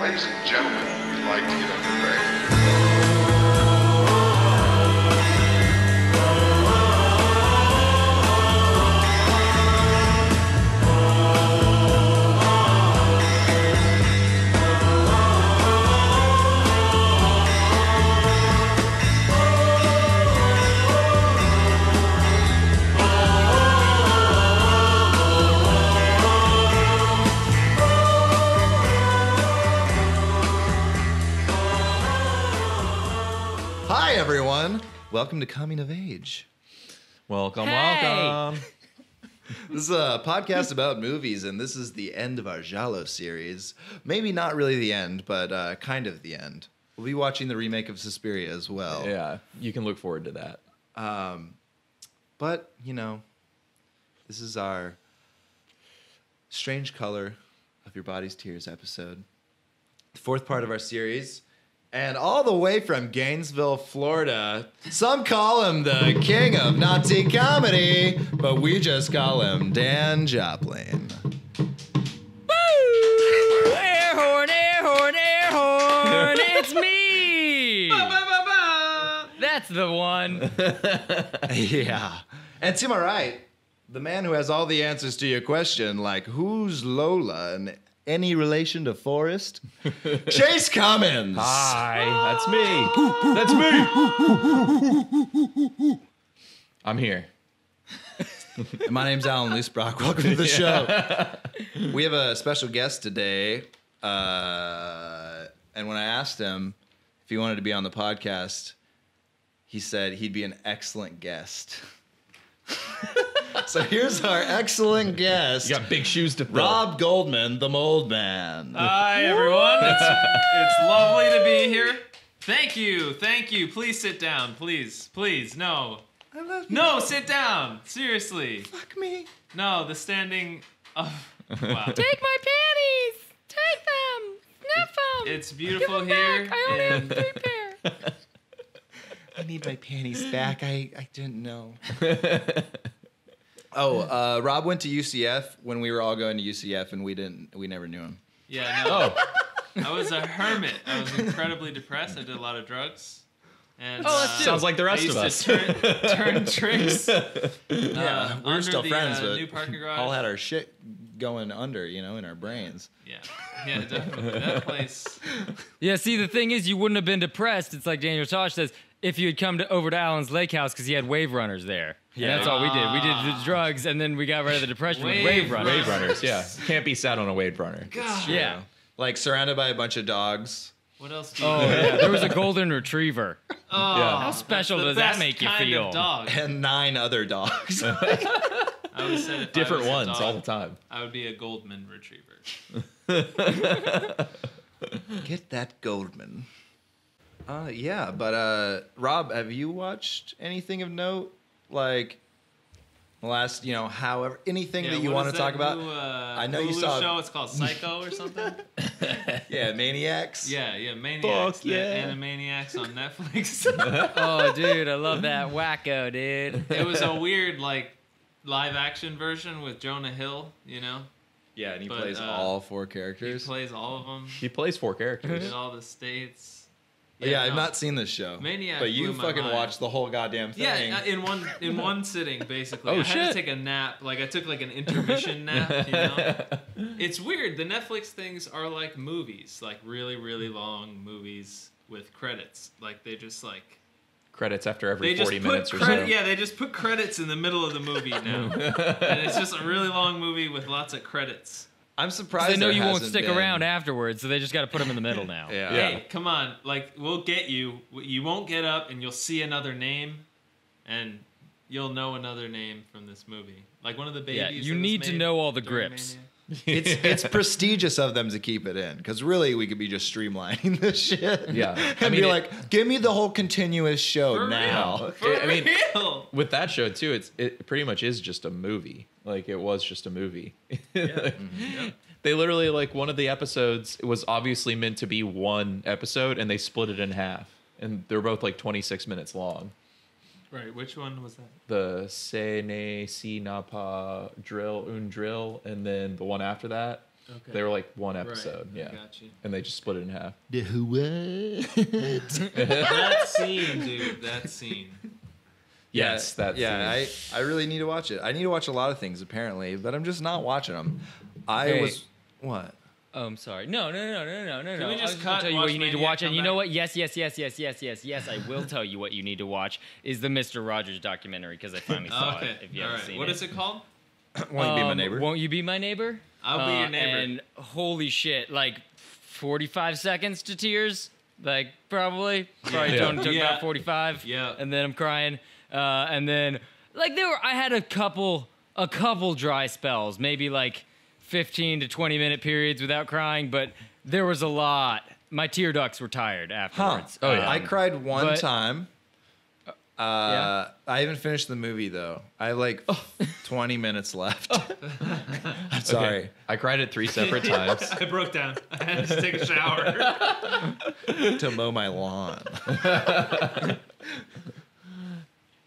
Ladies and gentlemen, we'd like to get underway. Hi, everyone. Welcome to Coming of Age. Welcome, Hey! welcome. This is a podcast about movies, and this is the end of our Giallo series. Maybe not really the end, but kind of the end. We'll be watching the remake of Suspiria as well. Yeah, you can look forward to that. But, you know, this is our Strange Color of Your Body's Tears episode. The fourth part of our series. And all the way from Gainesville, Florida, some call him the king of Nazi comedy, but we just call him Dan Joplin. Woo! Air horn, air horn, air horn. It's me. That's the one. Yeah. And to my right, the man who has all the answers to your question, like who's Lola and any relation to Forrest? Chase Cummins. Hi, that's me. I'm here. My name's Alan Leesbrock. Welcome to the show. We have a special guest today. And when I asked him if he wanted to be on the podcast, he said he'd be an excellent guest. So here's our excellent guest. You got big shoes to fill. Rob Goldman, the Mold Man. Hi, everyone. It's lovely to be here. Thank you. Please sit down. Please. No. I love you. No, sit down. Seriously. Fuck me. No, the standing... Oh, wow. Take my panties. Take them. Sniff them. It's beautiful Give 'em here. back. I only have and 3 pair. I need my panties back. I didn't know. Rob went to UCF when we were all going to UCF, and we never knew him. Yeah, no. I was a hermit. I was incredibly depressed. I did a lot of drugs. And, let's do it. Sounds like the rest I used of us. to turn tricks. Yeah, we're under still the, friends, but new parking garage. all had our shit going under, in our brains. Yeah, definitely. That place. Yeah, see, the thing is, you wouldn't have been depressed. It's like Daniel Tosh says, if you had come over to Alan's lake house because he had wave runners there. Yeah, that's all we did. We did the drugs, and then we got rid of the depression with wave runners. Wave runners, yeah. Can't be sad on a wave runner. God. Yeah. Like surrounded by a bunch of dogs. What else do you Oh, yeah. There was a golden retriever. Oh, Yeah. How special the does that best make you kind feel? Of dog. And 9 other dogs. I always said if Different I was a ones dog, all the time. I would be a Goldman retriever. Get that Goldman. But Rob, have you watched anything of note? Like the last, however, anything that you what want is to talk about? I know you Hulu saw- show. It's called Psycho or something. Yeah, Maniacs. Yeah, Maniacs. Fuck yeah. The Animaniacs on Netflix. Oh, dude, I love that wacko, dude. It was a weird live action version with Jonah Hill. Yeah, and he But, plays all 4 He characters. plays all of them. He plays 4 characters. In all the states. Yeah, I've no. not seen this show. Maniac but you blew my fucking mind. watched the whole goddamn thing. Yeah, in one sitting, basically. Oh, I had to shit. take a nap. I took an intermission nap, It's weird. The Netflix things are like movies, like really, really long movies with credits. They just Credits after every they just 40 put minutes or credit. so. Yeah, they just put credits in the middle of the movie now, and it's just a really long movie with lots of credits. I'm surprised They know there you won't hasn't stick been- around afterwards, so they just got to put them in the middle now. Yeah. Hey, come on! We'll get you. You won't get up, and you'll see another name, and you'll know another name from this movie. Like one of the babies. Yeah, you that was need to made know all the during grips. Maniac. It's prestigious of them to keep it in, because really we could be just streamlining this shit. Yeah. And be like, give me the whole continuous show For now. real. For I mean- real. With that show, too, it pretty much is just a movie. It was just a movie. Yeah. They literally, one of the episodes, it was obviously meant to be one episode, and they split it in half. And they're both 26 minutes long. Right. Which one was that? The Se Ne Si Na Pa Drill, Un Drill, and then the one after that. Okay. They were like one Right, episode, I yeah, got you. and they just split it in half. That scene, dude. That scene. Yes, that Yeah, scene. I really need to watch it. I need to watch a lot of things apparently, but I'm just not watching them. Hey. What? Oh, I'm sorry. No. we I just was gonna cut, tell you watch what you need to Maniac, watch, and come you know back? what? Yes. I will tell you what you need to watch is the Mr. Rogers documentary because I finally saw Okay. it. If you All haven't right. seen What it. is it called? Won't you be my neighbor? Won't you be my neighbor? I'll be your neighbor. And holy shit, like 45 seconds to tears. Like probably Yeah. took Yeah. about 45. Yeah. And then I'm crying. And then like I had a couple dry spells, maybe like 15 to 20 minute periods without crying, but there was a lot. My tear ducts were tired afterwards. Oh, yeah. I cried one but- time. Yeah. I haven't finished the movie though. I have like 20 minutes left. I'm sorry. Okay. I cried it 3 separate times. I broke down. I had to take a shower. To mow my lawn.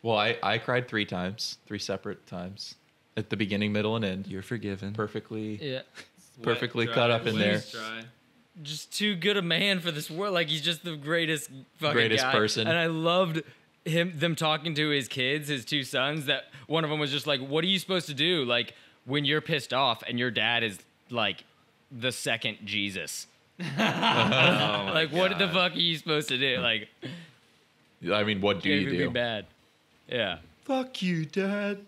Well, I cried 3 times, 3 separate times, at the beginning, middle, and end. You're forgiven. Perfectly. Yeah. Perfectly Wet, cut dry, up in wet, there. dry. Just too good a man for this world. Like he's just the greatest fucking Greatest guy. person. And I loved them talking to his kids, his 2 sons. That one of them was just like, "What are you supposed to do? Like when you're pissed off and your dad is like the second Jesus. Like what the fuck are you supposed to do? Like I mean, what do it you would be do? bad. Yeah. Fuck you, Dad.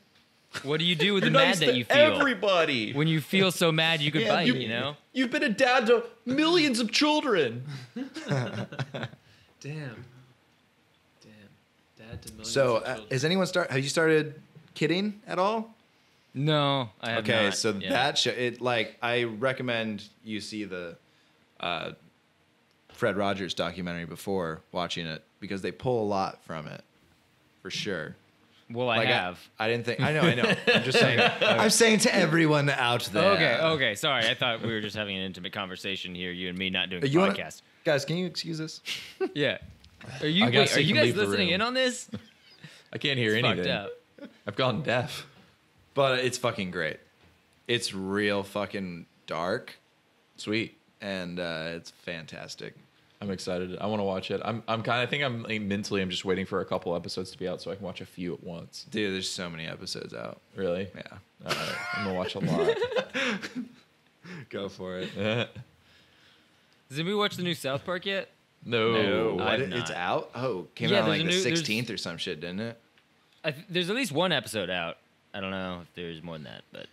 What do you do with the You're mad nice that to you feel? Everybody. When you feel so mad, you could Yeah, bite. You know. You've been a dad to millions of children. Damn. Dad to millions So, of children. has anyone have you started kidding at all? No, I have Okay, not. so Yeah. that show, I recommend you see the Fred Rogers documentary before watching it because they pull a lot from it, for sure. Well, I Like, have. I didn't think. I know. I'm just saying. I'm saying to everyone out there. Okay. Sorry, I thought we were just having an intimate conversation here, you and me, not doing a You wanna- podcast. Guys, can you excuse us? Yeah. Are you I guess are you you can guys leave the listening room. in on this? I can't hear It's anything. fucked up. I've gone deaf. But it's fucking great. It's real fucking dark, Sweet. and it's fantastic. I'm excited. I want to watch it. I'm kind of think I'm like, mentally. I'm just waiting for a couple episodes to be out so I can watch a few at once. Dude, there's so many episodes out. Really? Yeah. All right. I'm gonna watch a lot. Go for it. Has anybody watched the new South Park yet? No. What? I've It's not. out? Oh, came Yeah, out there's like a the new- there's- 16th or some shit, didn't it? There's at least one episode out. I don't know if there's more than that, but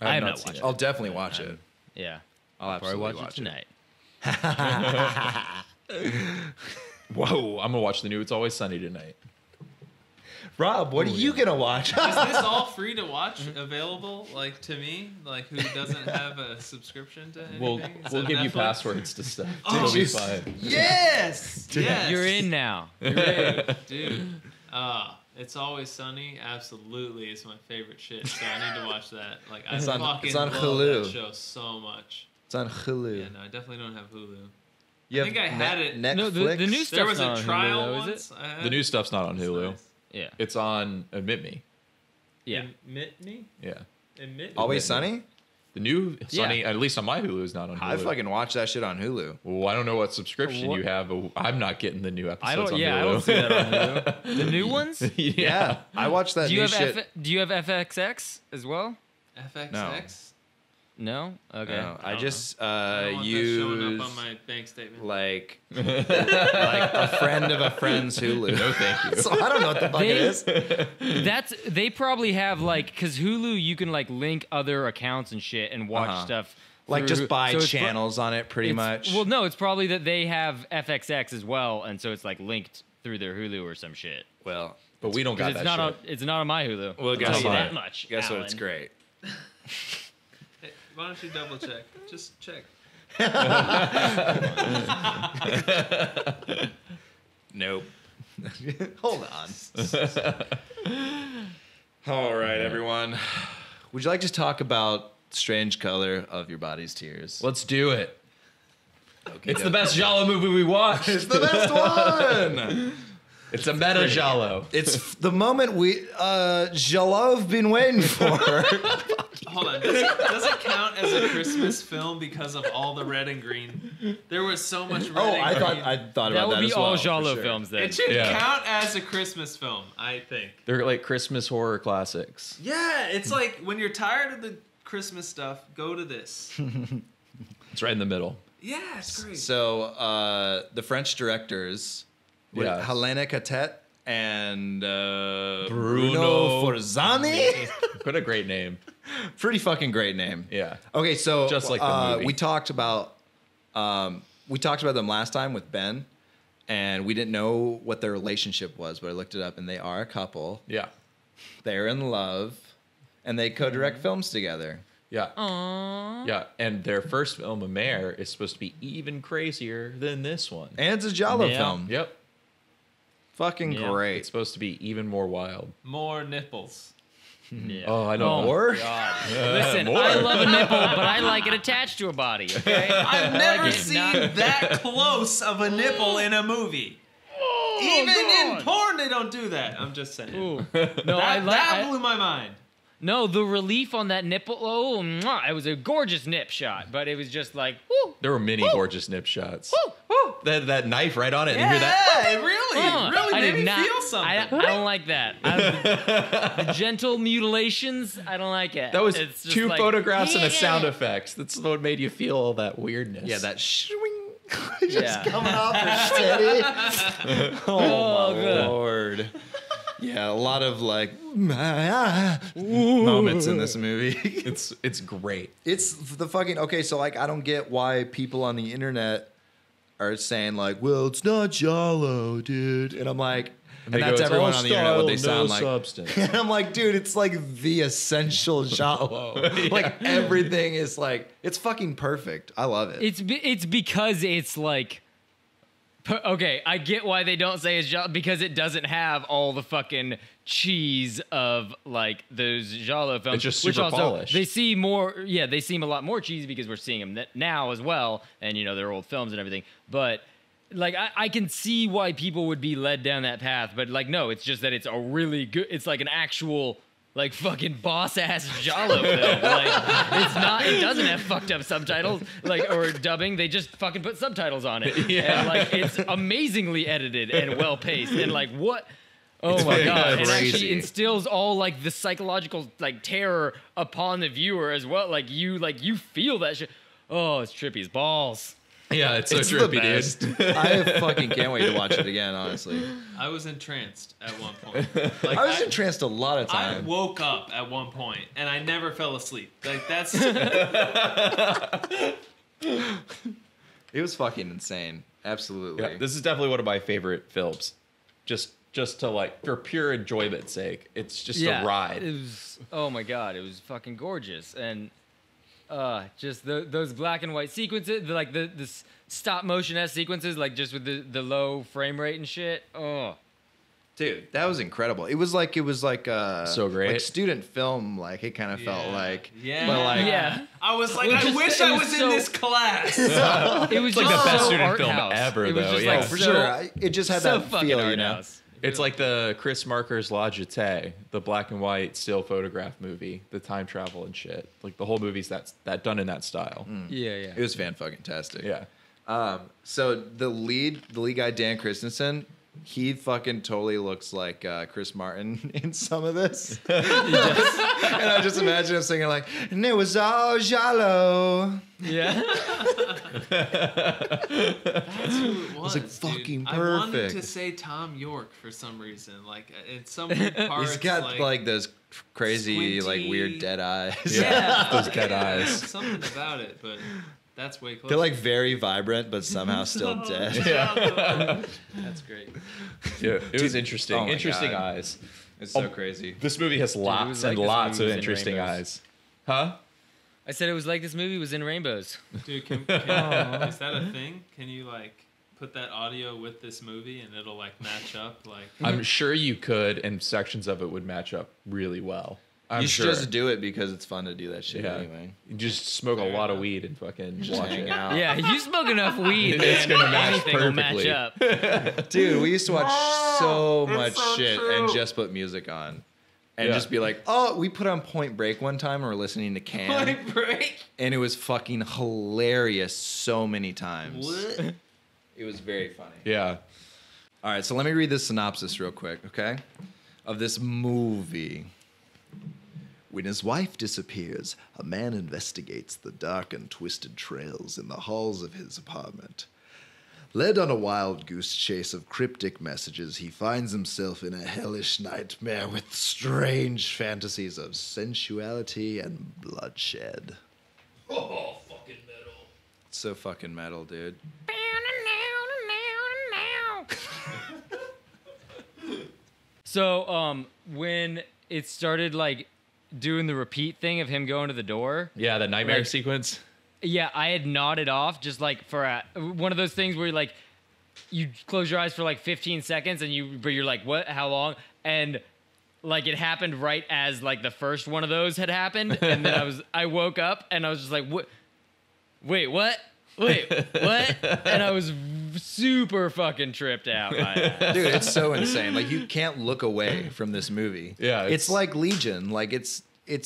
I I have not not seen watched it. it. I'll definitely watch it. yeah. I'll Probably absolutely watch it tonight. Whoa. I'm gonna watch the new It's Always Sunny tonight. Rob, what are you gonna watch? Is this all free to watch available, like to me, like who doesn't have a subscription to anything? We'll Is we'll that give you Netflix? passwords to stuff. Oh, It'll be jeez. fine. Yes, yes, You're in now. You're in. dude. It's Always Sunny. Absolutely, it's my favorite shit. So I need to watch that. Like I It's on- fucking it's on love Hulu. that show so much. It's on Hulu. Yeah, no, I definitely don't have Hulu. You I think I had it- Netflix. No, the new There stuff's was not a on Hulu, trial though, is it? once. I had. The new stuff's not on It's Hulu. nice. Yeah. It's on Admit Me. Yeah. Admit me. Yeah. Admit me. Always Sunny? The new Sunny, at least on my Hulu, is not on Hulu. I fucking watch that shit on Hulu. Well, I don't know what subscription What? you have, but I'm not getting the new episodes I don't. on Yeah, I Hulu. don't see that on Hulu. The new ones? Yeah, I watch that Do you new have shit. do you have FXX as well? FXX. No. Okay. No, I don't just I don't want that showing use up on my bank statement. like a friend of a friend's Hulu. No, thank you. So I don't know what the fuck it is. They probably have like because Hulu you can like link other accounts and shit and watch Uh-huh. stuff. Like through- just buy so it's pro- channels on it, pretty it's- much. Well, no, it's probably that they have FXX as well, and so it's like linked through their Hulu or some shit. Well, But we don't got Because that it's not shit. on. It's not on my Hulu. well, I'll guess tell you what? that much. Guess what? Alan. It's great. Hey, why don't you double check? Just check. Nope. Hold on. All right, everyone. Would you like to talk about Strange Color of Your Body's Tears? Let's do it. Okay, It's the best Giallo movie we watched. It's the best one. It's a meta Giallo. It's the moment we Jalove been waiting for. Fuck Hold on. Does it count as a Christmas film because of all the red and green? There was so much red and green. I thought That about would that be as well. all for Giallo sure. films then. It should Yeah. count as a Christmas film, I think. They're like Christmas horror classics. Yeah, it's like when you're tired of the Christmas stuff, go to this. It's right in the middle. Yeah, it's great. So the French directors, Yeah. Helena Catet and Bruno Bruno Forzani. What a great name. Pretty fucking great name. Yeah. Okay, so Just like the movie. we talked about them last time with Ben, and we didn't know what their relationship was, but I looked it up, and they are a couple. Yeah. They're in love, and they co-direct films together. Yeah. Aww. Yeah. And their first film, A Mare, is supposed to be even crazier than this one. And it's a Giallo Yeah. film. Yep. Fucking Yeah. great. It's supposed to be even more wild. More nipples. Yeah. Oh, I know. More? God. Listen, more. I love a nipple, but I like it attached to a body. Okay. I've never it. seen Not- that close of a nipple in a movie. Even in porn, they don't do that. I'm just saying. Ooh. No, I That like. blew my mind. No, the relief on that nipple. Oh, mwah, it was a gorgeous nip shot, but it was just like, woo. There were many gorgeous nip shots. Woo, woo. That knife right on it. And you hear that? Yeah, it really, I really did made me not- feel something. I don't like that. The gentle mutilations, I don't like it. That was It's just two like, photographs and a yeah. sound effects. That's what made you feel all that weirdness. Yeah, that swing just Yeah. coming off the steady. Oh, my good. lord. Yeah, a lot of like moments in this movie. It's great. It's the fucking okay. So like, I don't get why people on the internet are saying like, "Well, it's not Giallo, dude," and I'm like, and They go, that's "It's everyone all on the internet what they style, sound no like. substance. And I'm like, dude, it's like the essential Giallo. Like everything is like, it's fucking perfect. I love it. It's because it's like. Okay, I get why they don't say it's Giallo, because it doesn't have all the fucking cheese of like those Giallo films. It's just which super also, polished. They seem more, yeah, they seem a lot more cheesy because we're seeing them now as well, and you know they're old films and everything. But like, I can see why people would be led down that path. But like, no, it's just that it's a really good. It's like an actual. Like fucking boss ass Giallo film. Like it's not. It doesn't have fucked up subtitles, like or dubbing. They just fucking put subtitles on it. Yeah. And like it's amazingly edited and well paced. And like what? Oh my very god! It crazy. actually instills all like the psychological like terror upon the viewer as well. Like you feel that shit. Oh, it's trippy as balls. Yeah, it's so It's the trippy, best. dude. I fucking can't wait to watch it again. Honestly, I was entranced at one point. Like, I was entranced a lot of I times. woke up at one point and I never fell asleep. Like that's It was fucking insane. Absolutely. Yeah, this is definitely one of my favorite films. Just to like for pure enjoyment's sake, it's just a ride. It was. Oh my god! It was fucking gorgeous and. Just those black and white sequences, like the stop motion sequences, like just with the low frame rate and shit. Oh, Dude, that was incredible. It was like So great. like student film. Like it kind of felt Yeah. like, Yeah. but like yeah. I was like, Well, I just- wish it I was was in so- this class. It was like just the best so student art film house. ever, It was though, just yeah. like for so, sure, it just had so that fucking feel, art you know. house. It's like the Chris Marker's La Jetée, the black and white still photograph movie, the time travel and shit. Like the whole movie's that done in that style. Yeah, It was fan fucking tastic. Yeah. So the lead guy Dan Christensen, he fucking totally looks like Chris Martin in some of this. And I just imagine him singing like, "And it was all Giallo." yeah. That's who it was. like, dude. fucking I wanted to perfect. say Tom York for some reason. Like in some parts, He's got like those crazy, like squinty- weird dead eyes. yeah, Those dead eyes. Something about it, but that's way closer. They're like very vibrant, but somehow still dead. That's great. Yeah, it was interesting. oh my Interesting God. eyes. It's so crazy. This movie has was lots like and this lots movie of was in interesting rainbows. eyes. Huh? I said it was like this movie was in rainbows. Dude, is that a thing? Can you like put that audio with this movie and it'll like match up? Like I'm sure you could, and sections of it would match up really well. I'm You should sure. just do it because it's fun to do that shit Yeah. anyway. You just smoke a Fair lot of enough. weed and fucking Just watch hang it. out. Yeah, you smoke enough weed, It's man. gonna match Anything will match perfectly. up. Dude, we used to watch so much so shit true. and just put music on. and just be like, oh, we put on Point Break one time and we're listening to Can. Point Break. And it was fucking hilarious so many times. What? It was very funny. Yeah. All right, so let me read this synopsis real quick, okay? Of this movie. When his wife disappears, a man investigates the dark and twisted trails in the halls of his apartment. Led on a wild goose chase of cryptic messages, he finds himself in a hellish nightmare with strange fantasies of sensuality and bloodshed. Oh, fucking metal. It's so fucking metal, dude. So, when it started, like, doing the repeat thing of him going to the door. Yeah, the nightmare Like- sequence. Yeah, I had nodded off just like for one of those things where like you close your eyes for like 15 seconds but you're like, what? How long? And like it happened right as like the first one of those had happened, and then I woke up and I was just like, what? Wait, what? Wait, what? And I was super fucking tripped out by that. Dude, it's so insane. Like, you can't look away from this movie. Yeah, It's like Legion. Like, it's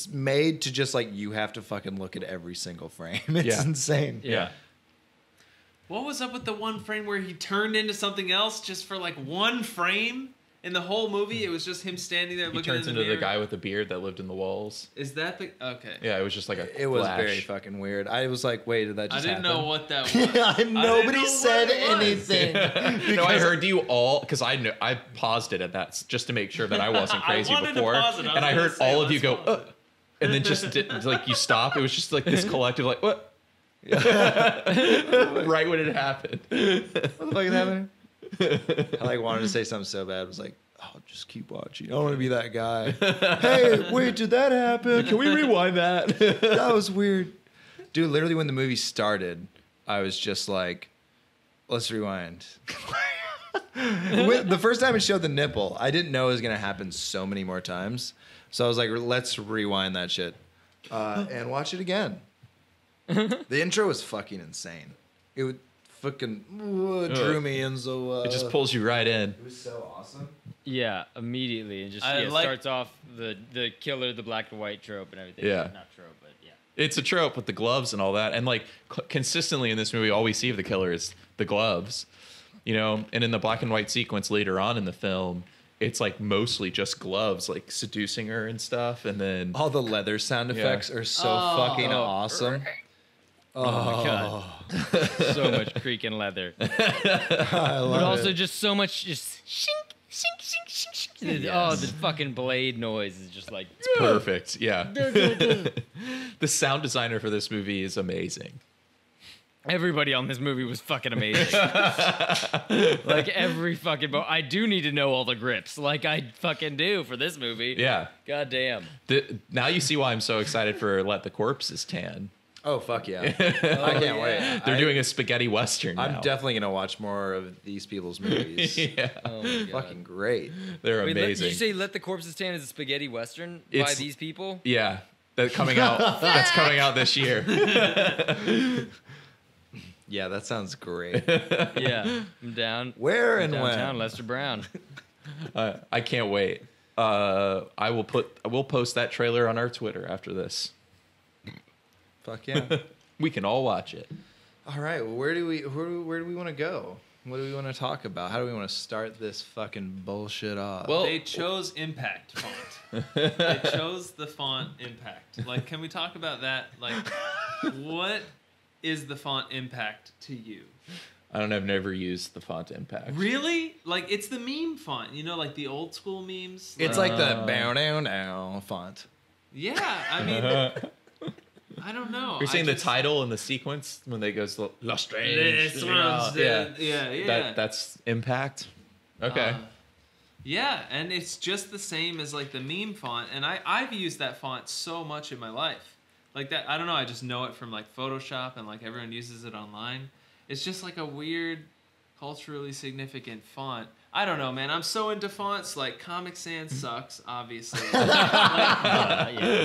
made to just, like, you have to fucking look at every single frame. It's insane. Yeah. What was up with the one frame where he turned into something else just for like one frame? In the whole movie, it was just him standing there He looking turns in the into mirror. the guy with the beard that lived in the walls. Is that the... Okay. Yeah, it was just like a It was flash. very fucking weird. I was like, wait, did that I just didn't happen? know what that was. Nobody know said what it was. anything. No, I heard you all because I paused it at that just to make sure that I wasn't I crazy wanted to before, pause it. I was and I gonna heard say, all of you let's go, pause it. and then just like you stop. It was just like this collective, like what? Right when it happened. What the fuck is happening? I like wanted to say something so bad. I was like, oh, just keep watching. I don't want to be that guy. Hey, wait, did that happen? Can we rewind that? That was weird. Dude, literally when the movie started, I was just like, let's rewind. The first time it showed the nipple, I didn't know it was going to happen so many more times. So I was like, let's rewind that shit and watch it again. The intro was fucking insane. It would fucking drew me in so... It just pulls you right in. It was so awesome. Yeah, immediately. And just I yeah, like- starts off the killer, the black and white trope and everything. Yeah. Not trope, but yeah. It's a trope with the gloves and all that, and like consistently in this movie, all we see of the killer is the gloves, you know. And in the black and white sequence later on in the film, it's like mostly just gloves, like seducing her and stuff, and then All the leather sound effects are so fucking awesome. Oh my god. So much creaking leather. I But love also it. just so much just shink, shink, shink, shink, shink. Oh, the fucking blade noise is just like perfect. Yeah. The sound designer for this movie is amazing. everybody on this movie was fucking amazing. Like every fucking I do need to know all the grips, like I fucking do for this movie. Yeah. God damn. Now you see why I'm so excited for Let the Corpses Tan. Oh, fuck yeah. I can't wait. They're doing a spaghetti western now. I'm definitely going to watch more of these people's movies. Yeah. Oh my god. Fucking great. They're Wait, amazing. did you say Let the Corpses Stand as a spaghetti western by It's- these people? Yeah. That's coming out this year. Yeah, that sounds great. Yeah, I'm down. Where and Downtown, when? Lester Brown. I can't wait. We'll post that trailer on our Twitter after this. Fuck yeah. We can all watch it. All right, well, where do we want to go? What do we want to talk about? How do we want to start this fucking bullshit off? Well, They chose Impact font. They chose the font Impact. Like, can we talk about that? Like, what is the font Impact to you? I don't know. I've never used the font Impact. Really? Like, it's the meme font. You know, like the old school memes. it's like the bow down now font. Yeah, I mean, I don't know. You're saying I the just- title and the sequence when they goes La Strange. This Yeah, one's yeah. yeah. That's Impact. Okay. Yeah, and it's just the same as like the meme font, and I've used that font so much in my life. Like that, I don't know. I just know it from like Photoshop, and like everyone uses it online. It's just like a weird, culturally significant font. I don't know, man. I'm so into fonts. Like Comic Sans sucks, obviously.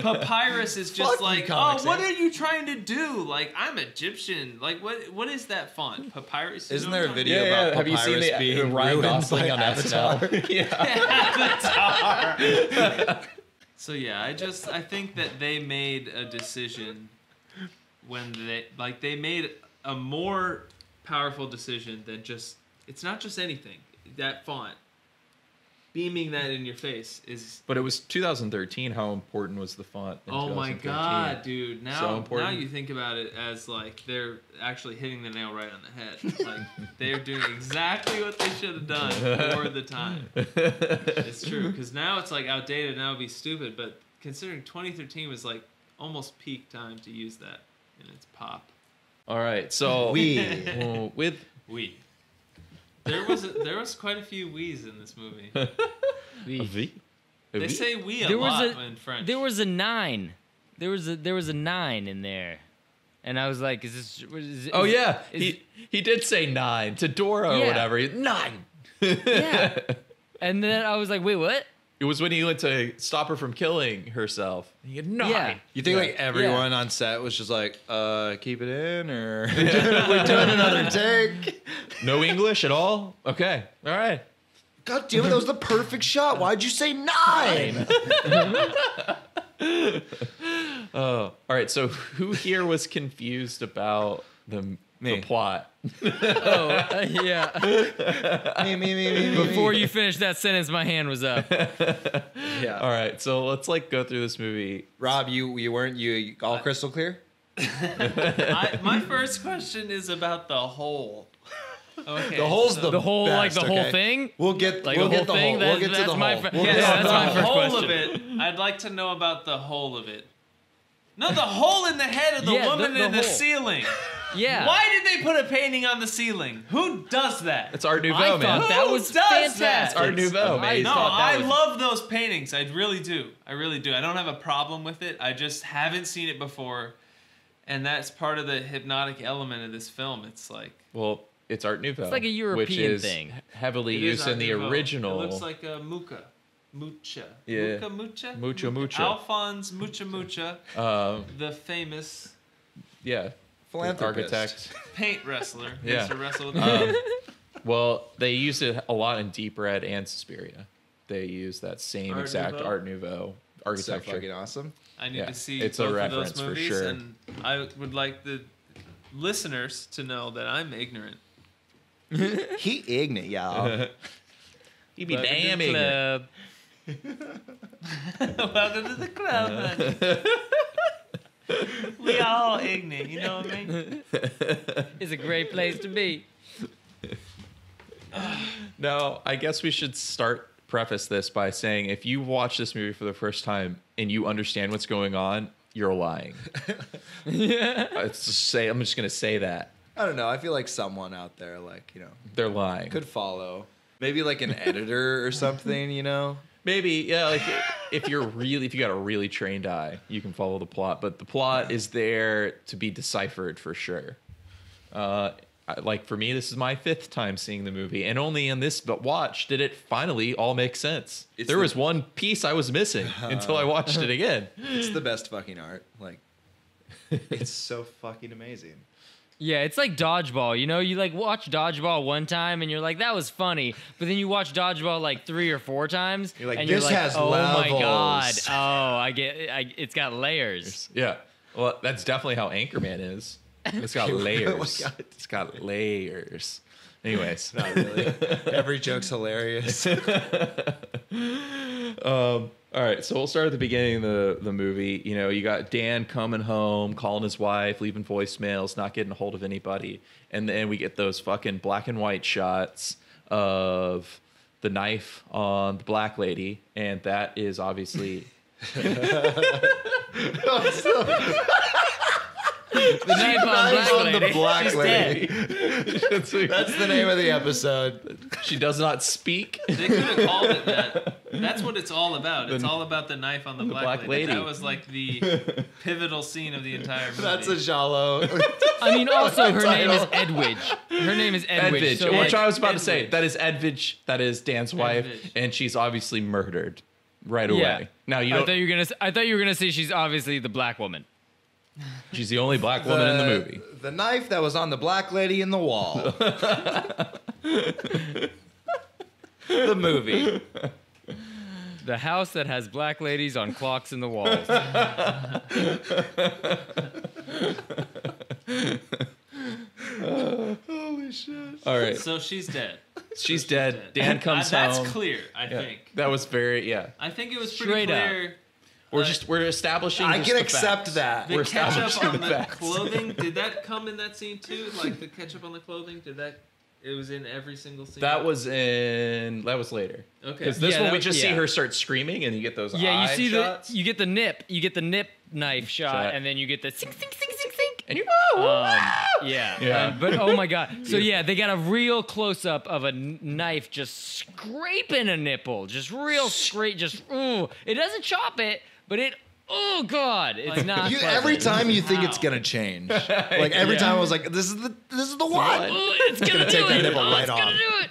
Papyrus is just Fuck you, like, Comic oh, what Sans. are you trying to do? Like, I'm Egyptian. Like, what is that font? Papyrus. You Isn't know there a what I'm video about Have you seen Papyrus being Ryan ruined Gosling by on Avatar? SNL? Yeah. talking about? Avatar. So yeah, I think that they made a decision when they made a more powerful decision than just, it's not just anything. That font, beaming that in your face is. But it was 2013. How important was the font? In Oh my 2013? God, dude! So Now important. you think about it as like they're actually hitting the nail right on the head. Like they're doing exactly what they should have done for the time. It's true, because now it's like outdated. Now it'd be stupid, but considering 2013 was like almost peak time to use that in its pop. All right, so with There was quite a few we's in this movie. a V. A They V? say we a There was lot a in French. there was a 9. There was a 9 in there, and I was like, "Is this?" Oh yeah, is- he did say 9 to Dora or Yeah. whatever. 9. yeah. And then I was like, "Wait, what?" It was when he went to stop her from killing herself. He had 9. Yeah. You think Yeah. like everyone on set was just like, keep it in, or we're doing another take? No English at all? Okay. All right. God damn it, that was the perfect shot. Why'd you say 9? All right. So who here was confused about the plot? Yeah. me. Before you finished that sentence, my hand was up. Yeah. All right. So let's like go through this movie. Rob, you weren't all crystal clear? My first question is about the hole. Okay. The hole's so- the whole best, the whole okay? thing. We'll get Like we'll the get whole the thing. hole. We'll get to That's the my hole. fir- We'll yeah, get that's to my the first hole. whole question. of it. I'd like to know about the whole of it. No, the hole in the head of the Yeah, woman the in the hole. ceiling. Yeah. Why did they put a painting on the ceiling? Who does that? It's Art Nouveau, I man. thought that was Who does fantastic. that? It's Art Nouveau, man. No, thought that I was- love those paintings. I really do. I really do. I don't have a problem with it. I just haven't seen it before. And that's part of the hypnotic element of this film. It's like... Well, it's Art Nouveau. It's like a European which is thing. heavily it is used in Art the Nouveau. original. It looks like a mucha. Mucha. Yeah. Mucha? Mucha Mucha. Alphonse Mucha. The famous Yeah. Philanthropist. Architect. paint wrestler. Yeah. Used to wrestle with paint. Well, they used it a lot in Deep Red and Suspiria. They use that same Art exact Nouveau? Art Nouveau So architecture. fucking awesome. I need yeah, to see it's a both of reference those for movies, sure. and I would like the listeners to know that I'm ignorant. He ignorant, y'all. He'd be Welcome to damn the ignorant. club. Welcome to the club, honey. We all ignorant, you know what I mean? It's a great place to be. No, I guess we should preface this by saying if you watch this movie for the first time and you understand what's going on, you're lying. I'm just gonna say that. I don't know. I feel like someone out there, like, They're lying. could follow. Maybe like an editor or something, Maybe, yeah, like if you got a really trained eye, you can follow the plot, but the plot is there to be deciphered for sure. Like for me, this is my 5th time seeing the movie, and only in this watch did it finally all make sense. There was one piece I was missing until I watched it again. It's the best fucking art. Like, it's so fucking amazing. Yeah, it's like dodgeball. You like watch dodgeball one time and you're like, that was funny. But then you watch dodgeball like 3 or 4 times. You're like, and this you're like, has oh my god. levels. Oh, it's got layers. Yeah, well, that's definitely how Anchorman is. It's got layers. God. It's got layers. Anyways, Not really. Every joke's hilarious. all right, so we'll start at the beginning of the movie. You got Dan coming home, calling his wife, leaving voicemails, not getting a hold of anybody. And then we get those fucking black and white shots of the knife on the black lady. And that is obviously... The knife on the black She's lady. dead. That's the name of the episode. She does not speak. They could have called it that. That's what it's all about. It's all about the knife on the black lady. That was like the pivotal scene of the entire movie. That's a Giallo. I mean, also her name is Edwidge. Her name is Edwidge. Edwidge, So which I was about to say. Edwidge. That is Edwidge. That is Dan's wife, Edwidge. and she's obviously murdered right Yeah. away. Now you I don't. thought you were gonna say she's obviously the black woman. She's the only black woman in the movie. The knife that was on the black lady in the wall. The movie. The house that has black ladies on clocks in the walls. Holy shit. All right. So she's dead. She's dead. Dan comes home. That's clear, I Yeah. think. That was very, yeah. I think it was pretty Straight up. clear. We're establishing. I just can the accept facts. that. The We're ketchup establishing on the the facts. clothing, did that come in that scene too? Like the ketchup on the clothing, it was in every single scene? That was later. Okay. Because this Yeah, one we that- just see yeah. her start screaming and you get those Yeah, you eye see shots. you get the nip knife shot, Shot. and then you get the sing, sing, sing, sing, sing. and you Yeah. Yeah. But oh my god. So yeah, they got a real close up of a knife just scraping a nipple, just real scrape, just ooh. It doesn't chop it, but it. Oh god, it's not. Every pleasant. time you think Wow. it's gonna change. Like every time I was like, this is the one. Ooh, it's gonna do Take that it. nipple Oh, right it's off. gonna do it.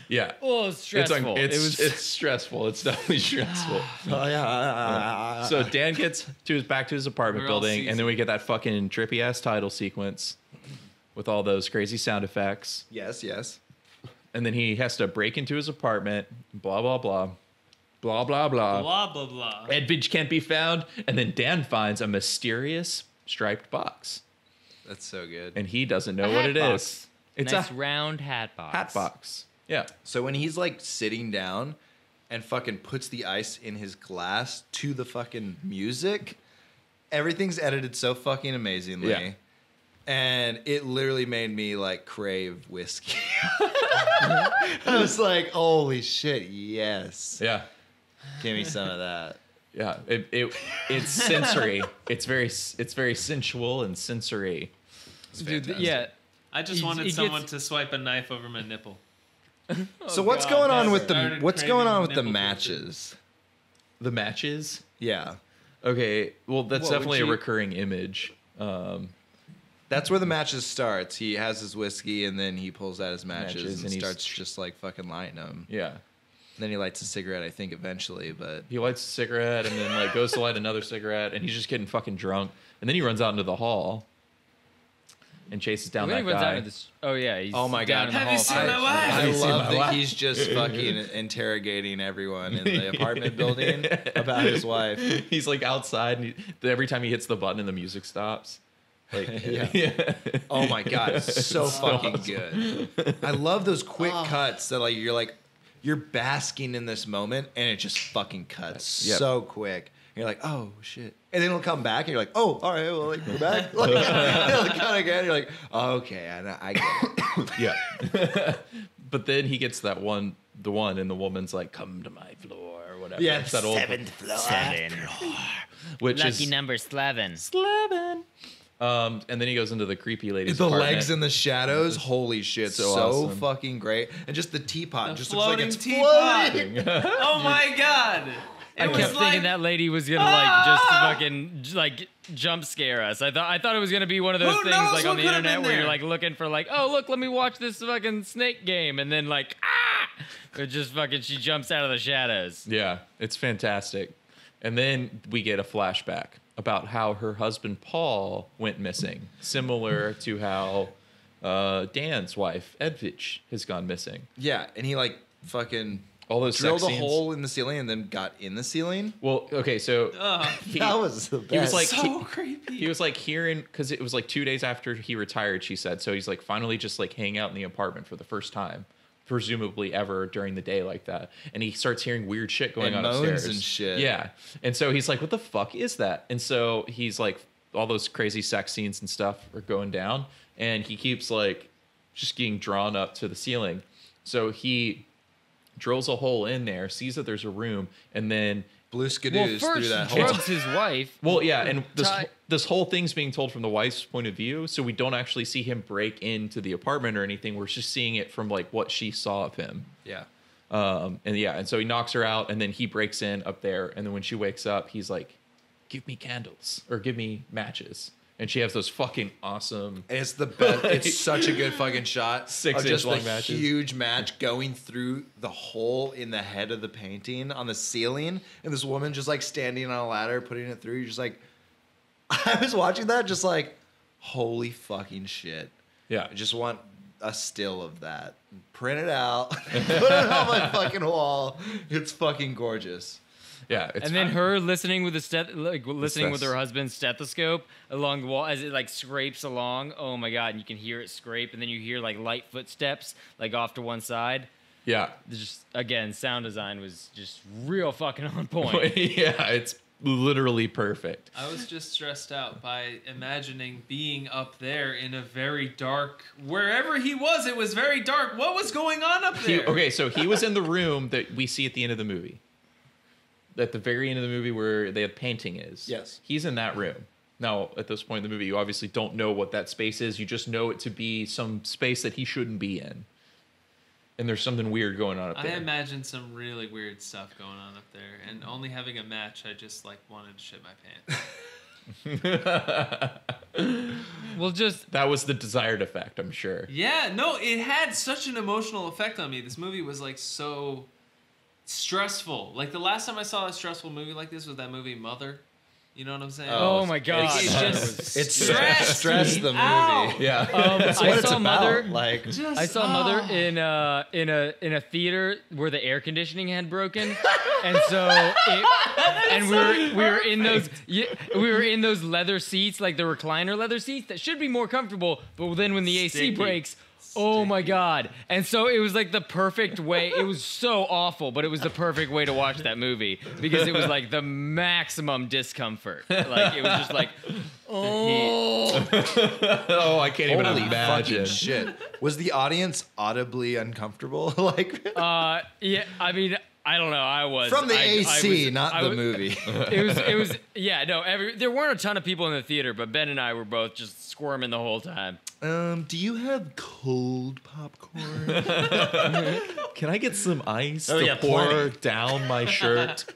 Yeah. Oh, it's stressful. It's stressful. It's definitely stressful. Oh yeah. So Dan gets back to his apartment We're all building, and then seasoned. we get that fucking trippy ass title sequence with all those crazy sound effects. Yes. And then he has to break into his apartment, blah blah blah. Blah blah blah. Blah, blah, blah. Edwidge can't be found, and then Dan finds a mysterious striped box, That's so good. and he doesn't know A what hat it is. box. It's nice a round hat box. hat box. Yeah. So when he's like sitting down and fucking puts the ice in his glass to the fucking music, everything's edited so fucking amazingly. Yeah. And it literally made me like crave whiskey. I was like, holy shit, yes. Yeah. Give me some of that. Yeah. It's sensory. It's very sensual and sensory. Dude, yeah. I just He- wanted he gets- someone to swipe a knife over my nipple. So what's God, going on that's with the started what's going on craving with the nipple matches? The matches. Yeah. Okay. Well, that's What, would definitely a you- recurring image. That's where the matches starts. He has his whiskey and then he pulls out his matches, Matches, and, and he's- starts just like fucking lighting them. Yeah. Then he lights a cigarette, I think, eventually. But He lights a cigarette and then like goes to light another cigarette, and he's just getting fucking drunk. And then he runs out into the hall and chases down When that he runs guy. out of this, oh yeah, he's Oh my down God. in the Have hall you seen first. my wife? I you seen love my that wife? he's just fucking interrogating everyone in the apartment building about his wife. He's like outside, and every time he hits the button, and the music stops. Like, Yeah. Oh my God, it's so fucking awesome. good. I love those quick cuts that you're basking in this moment and it just fucking cuts Yep. so quick. You're like, oh shit. And then it'll come back and you're like, oh, all right, well, like, we're back. Like, it'll cut again. You're like, oh, okay, I get it. Yeah. But then he gets the one, and the woman's like, "Come to my floor," or whatever. Yeah, It's that old, Floor. which Lucky is number 11. And then he goes into the creepy lady's The apartment. legs in the shadows, holy shit, So so awesome. fucking great. And just the teapot The just looks like floating it's teapot. floating. Oh my god! I It kept was thinking like, that lady was gonna like just fucking like jump scare us. I thought it was gonna be one of those Who things knows like what on the could've internet been where you're there? like looking for like, oh look, let me watch this fucking snake game, and then like it just fucking she jumps out of the shadows. Yeah, it's fantastic. And then we get a flashback about how her husband Paul went missing, similar to how Dan's wife Edwidge has gone missing. Yeah, and he like fucking All those drilled sex a scenes. hole in the ceiling and then got in the ceiling. Well, okay, so he, That was the best. he was like so creepy. he was like hearing, because it was like 2 days after he retired, she said. So he's like finally just like hanging out in the apartment for the first time, presumably ever during the day like that. And he starts hearing weird shit going And on moans upstairs. and shit. Yeah. And so he's like, what the fuck is that? And so he's like, all those crazy sex scenes and stuff are going down. And he keeps like just getting drawn up to the ceiling. So he drills a hole in there, sees that there's a room, and then blue Well, skidoos through first that he hole. drugs his wife. well, yeah, and Ty- this whole thing's being told from the wife's point of view, so we don't actually see him break into the apartment or anything. We're just seeing it from like what she saw of him. Yeah. And so he knocks her out, and then he breaks in up there, and then when she wakes up, he's like, "Give me candles or give me matches," and she has those fucking awesome. And it's the best. It's such a good fucking shot. 6 of inch just long the matches. huge match going through the hole in the head of the painting on the ceiling, and this woman just like standing on a ladder putting it through. You're just like, I was watching that, just like, holy fucking shit. Yeah, I just want a still of that. Print it out. Put it on my fucking wall. It's fucking gorgeous. Yeah, it's And then fun. her listening with listening with That's- her husband's stethoscope along the wall as it like scrapes along. Oh my god! And you can hear it scrape, and then you hear like light footsteps like off to one side. Yeah. Just again, sound design was just real fucking on point. Yeah, it's literally perfect. I was just stressed out by imagining being up there in a very dark, wherever he was, it was very dark. What was going on up there? Okay, so he was in the room that we see at the end of the movie. At the very end of the movie where the painting is. Yes. He's in that room. Now, at this point in the movie, you obviously don't know what that space is. You just know it to be some space that he shouldn't be in. And there's something weird going on up I there. imagine some really weird stuff going on up there, and only having a match, I just like wanted to shit my pants. Well, just That was the desired effect, I'm sure. Yeah, no, it had such an emotional effect on me. This movie was like so stressful. Like the last time I saw a stressful movie like this was that movie Mother. You know what I'm saying? oh my god, It just It's stressed the movie. out. Yeah. That's I what it's saw about. Mother. Like, Just, I saw Mother in a theater where the air conditioning had broken, and so we were in those leather seats, like the recliner leather seats that should be more comfortable, but then when the AC Sticky. breaks. Oh my god. And so it was like the perfect way. It was so awful, but it was the perfect way to watch that movie because it was like the maximum discomfort. Like it was just like Oh, I can't even holy imagine. fucking shit. Was the audience audibly uncomfortable? Like, yeah, I mean, I don't know. I was from the I AC, was- not I the was- movie. It was yeah, no, there weren't a ton of people in the theater, but Ben and I were both just squirming the whole time. Do you have cold popcorn? Can I get some ice Oh, to yeah, pour plenty. down my shirt?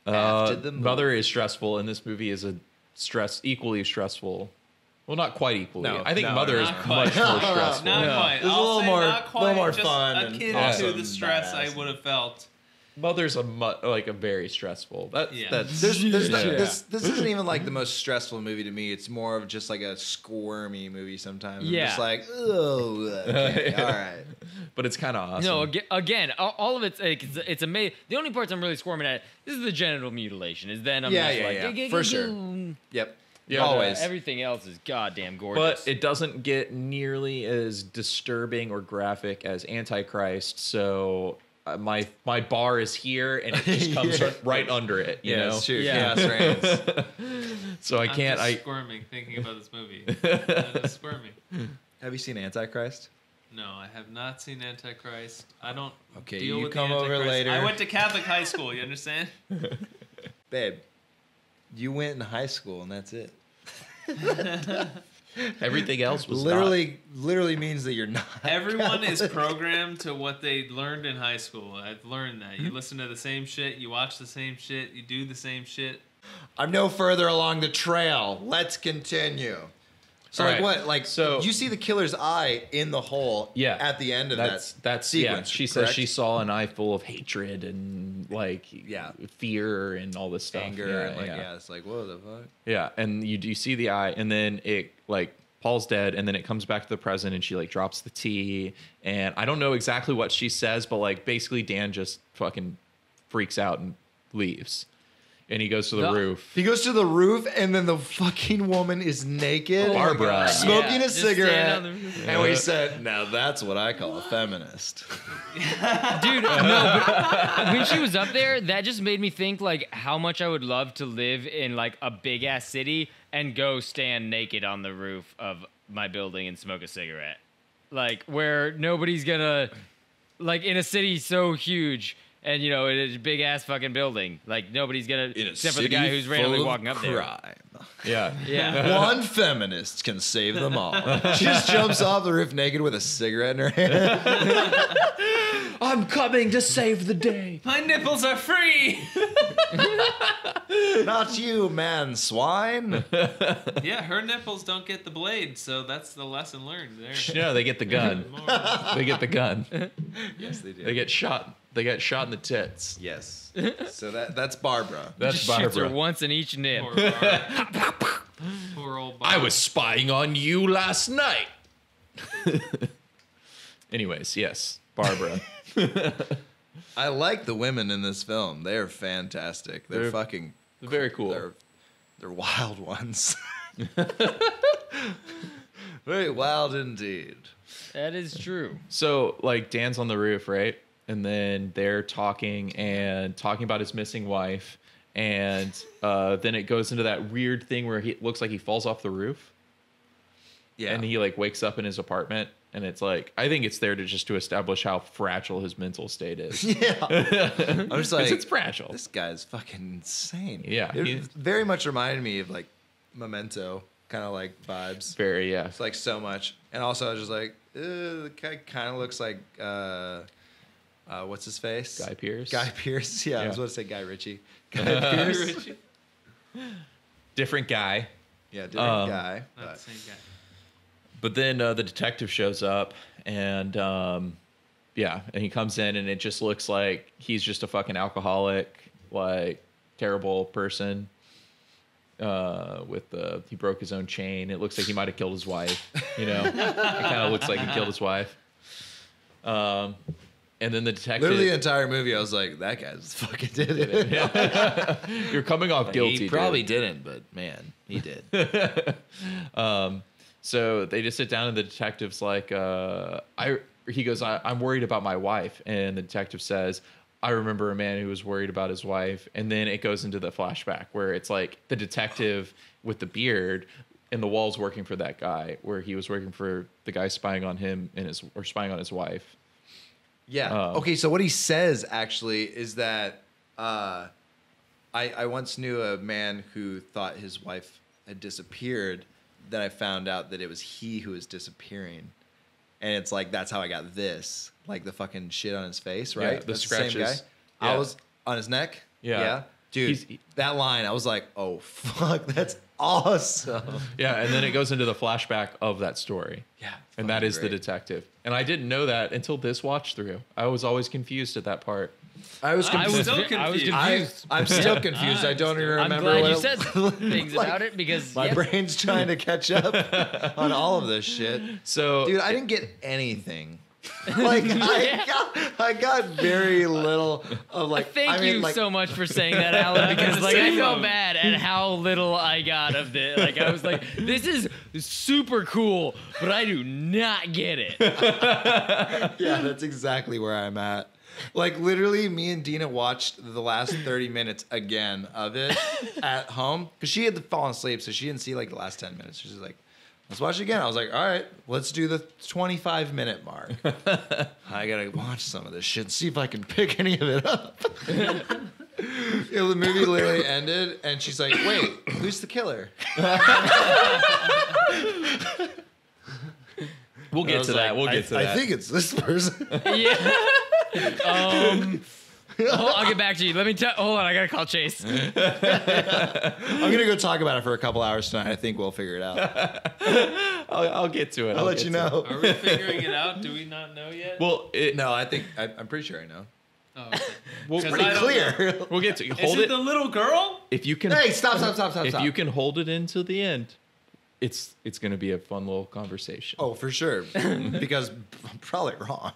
After the movie. Mother is stressful, and this movie is equally stressful. Well, not quite equally. No, I think no, Mother is not quite. much more stressful. Not Yeah. quite. It was a I'll little say more- not quite, little more just fun and akin awesome, to the stress badass. I would have felt. Mother's like a very stressful. Yeah. That's There's not, Yeah. this isn't even like the most stressful movie to me. It's more of just like a squirmy movie sometimes. Yeah. I'm just like, oh, okay, all right. but it's kind of awesome. No, again, all of it's like, it's amazing. The only parts I'm really squirming at is the genital mutilation. Is then I'm Yeah, just yeah, like, yeah, "Goo, for goo, sure. goo." Yep. Yeah, Always. Everything else is goddamn gorgeous. But it doesn't get nearly as disturbing or graphic as Antichrist. So my bar is here, and it just comes Yeah. right under it. You know. it's true. Yeah. Chaos reigns. So I I'm can't. just I squirming thinking about this movie. I'm just squirming. Have you seen Antichrist? No, I have not seen Antichrist. I don't Okay, deal you with come the over Antichrist. later. I went to Catholic high school, you understand? Babe, you went in high school and that's it. everything else was Literally means that you're not. Everyone is programmed to what they learned in high school. I've learned that. You listen to the same shit, you watch the same shit, you do the same shit. I'm no further along the trail. Let's continue. So All like right. what? Like So- you see the killer's eye in the hole. Yeah. At the end of That's that Yeah, sequence. she correct? says she saw an eye full of hatred and like fear and all this stuff. anger and like it's like whoa the fuck. Yeah, and you see the eye, and then it like Paul's dead, and then it comes back to the present, and she like drops the tea, and I don't know exactly what she says, but like basically Dan just fucking freaks out and leaves, and he goes to the roof. He goes to the roof and then the fucking woman is naked, Barbara. smoking Yeah, a just standing cigarette, on the roof. and we said, "Now that's what I call a feminist." Dude, no, but when she was up there, that just made me think like how much I would love to live in like a big ass city and go stand naked on the roof of my building and smoke a cigarette. Like where nobody's gonna like in a city so huge and you know, it's a big ass fucking building. Like nobody's gonna except for the guy who's randomly walking up there. Yeah, Yeah. One feminist can save them all. She just jumps off the roof naked with a cigarette in her hand. I'm coming to save the day. My nipples are free! Not you, man, swine. Yeah, her nipples don't get the blade, so that's the lesson learned there. No, they get the gun. They get the gun. Yes, they do. They get shot. They get shot in the tits. Yes. So that's Barbara. That's Just shoots her Barbara. once in each nip. Poor Barbara. Poor old Bob. I was spying on you last night. Anyways, yes, Barbara. I like the women in this film. They're fantastic. They're fucking very cool. They're wild ones. Very wild indeed. That is true. So, like, Dan's on the roof, right? And then they're talking about his missing wife. And then it goes into that weird thing where it looks like he falls off the roof. Yeah. And he, like, wakes up in his apartment. And it's like, I think it's there to establish how fragile his mental state is. Yeah. I'm just like, it's fragile. This guy's fucking insane. Yeah, It very much reminded me of like Memento kind of like vibes. Very, yeah. It's like so much. And also I was just like, the guy kind of looks like, what's his face? Guy Pearce. Guy Pearce. Yeah, I was Yeah. about to say Guy Ritchie. Guy Pearce. Different guy. Yeah, different guy. Not But the same guy. But then the detective shows up and and he comes in and it just looks like he's just a fucking alcoholic, like terrible person. He broke his own chain. It looks like he might have killed his wife. You know, it kind of looks like he killed his wife. And then the detective. literally the entire movie, I was like, that guy's fucking did it. You're coming off guilty. He probably didn't, but man, he did. So they just sit down and the detective's like, he goes, I'm worried about my wife. And the detective says, I remember a man who was worried about his wife. And then it goes into the flashback where it's like the detective with the beard and the walls working for that guy, where he was working for the guy spying on him or spying on his wife. Yeah. Okay, so what he says actually is that I once knew a man who thought his wife had disappeared. Then I found out that it was he who was disappearing. And it's like, that's how I got this. Like the fucking shit on his face, right? Yeah, the That's scratches. The same guy. I Yeah. was on his neck. Yeah. Dude, that line, I was like, oh, fuck, that's awesome. Yeah, and then it goes into the flashback of that story. Yeah. And that is the great. detective. And I didn't know that until this watch through. I was always confused at that part. I was I was confused. still I was confused. confused. I'm still confused. I don't even I'm remember glad what you it said things like, about it because my brain's trying to catch up on all of this shit. So, Dude, I didn't get anything. Like I got very little of like. Thank I mean, you like, so much for saying that, Alan, because like I felt bad at how little I got of this. Like I was like, this is super cool, but I do not get it. Yeah, that's exactly where I'm at. Like literally, me and Dina watched the last 30 minutes again of it at home because she had fallen asleep, so she didn't see like the last 10 minutes. She's like, let's watch it again. I was like, all right, let's do the 25-minute mark. I gotta watch some of this shit, see if I can pick any of it up. The movie literally ended, and she's like, wait, who's the killer? we'll I get was to that. like, We'll get to that. I think it's this person. Yeah. I'll get back to you. Let me tell. Hold on, I gotta call Chase. I'm gonna go talk about it for a couple hours tonight. I think we'll figure it out. I'll get to it. I'll let you know. Are we figuring it out? Do we not know yet? Well, No, I think I'm pretty sure I know. Oh, okay. we'll, 'Cause Pretty I don't know. clear. we'll get to Is hold it it. the little girl? If you can, Hey, stop. if you can hold it into the end, it's going to be a fun little conversation. Oh, for sure. Because I'm probably wrong.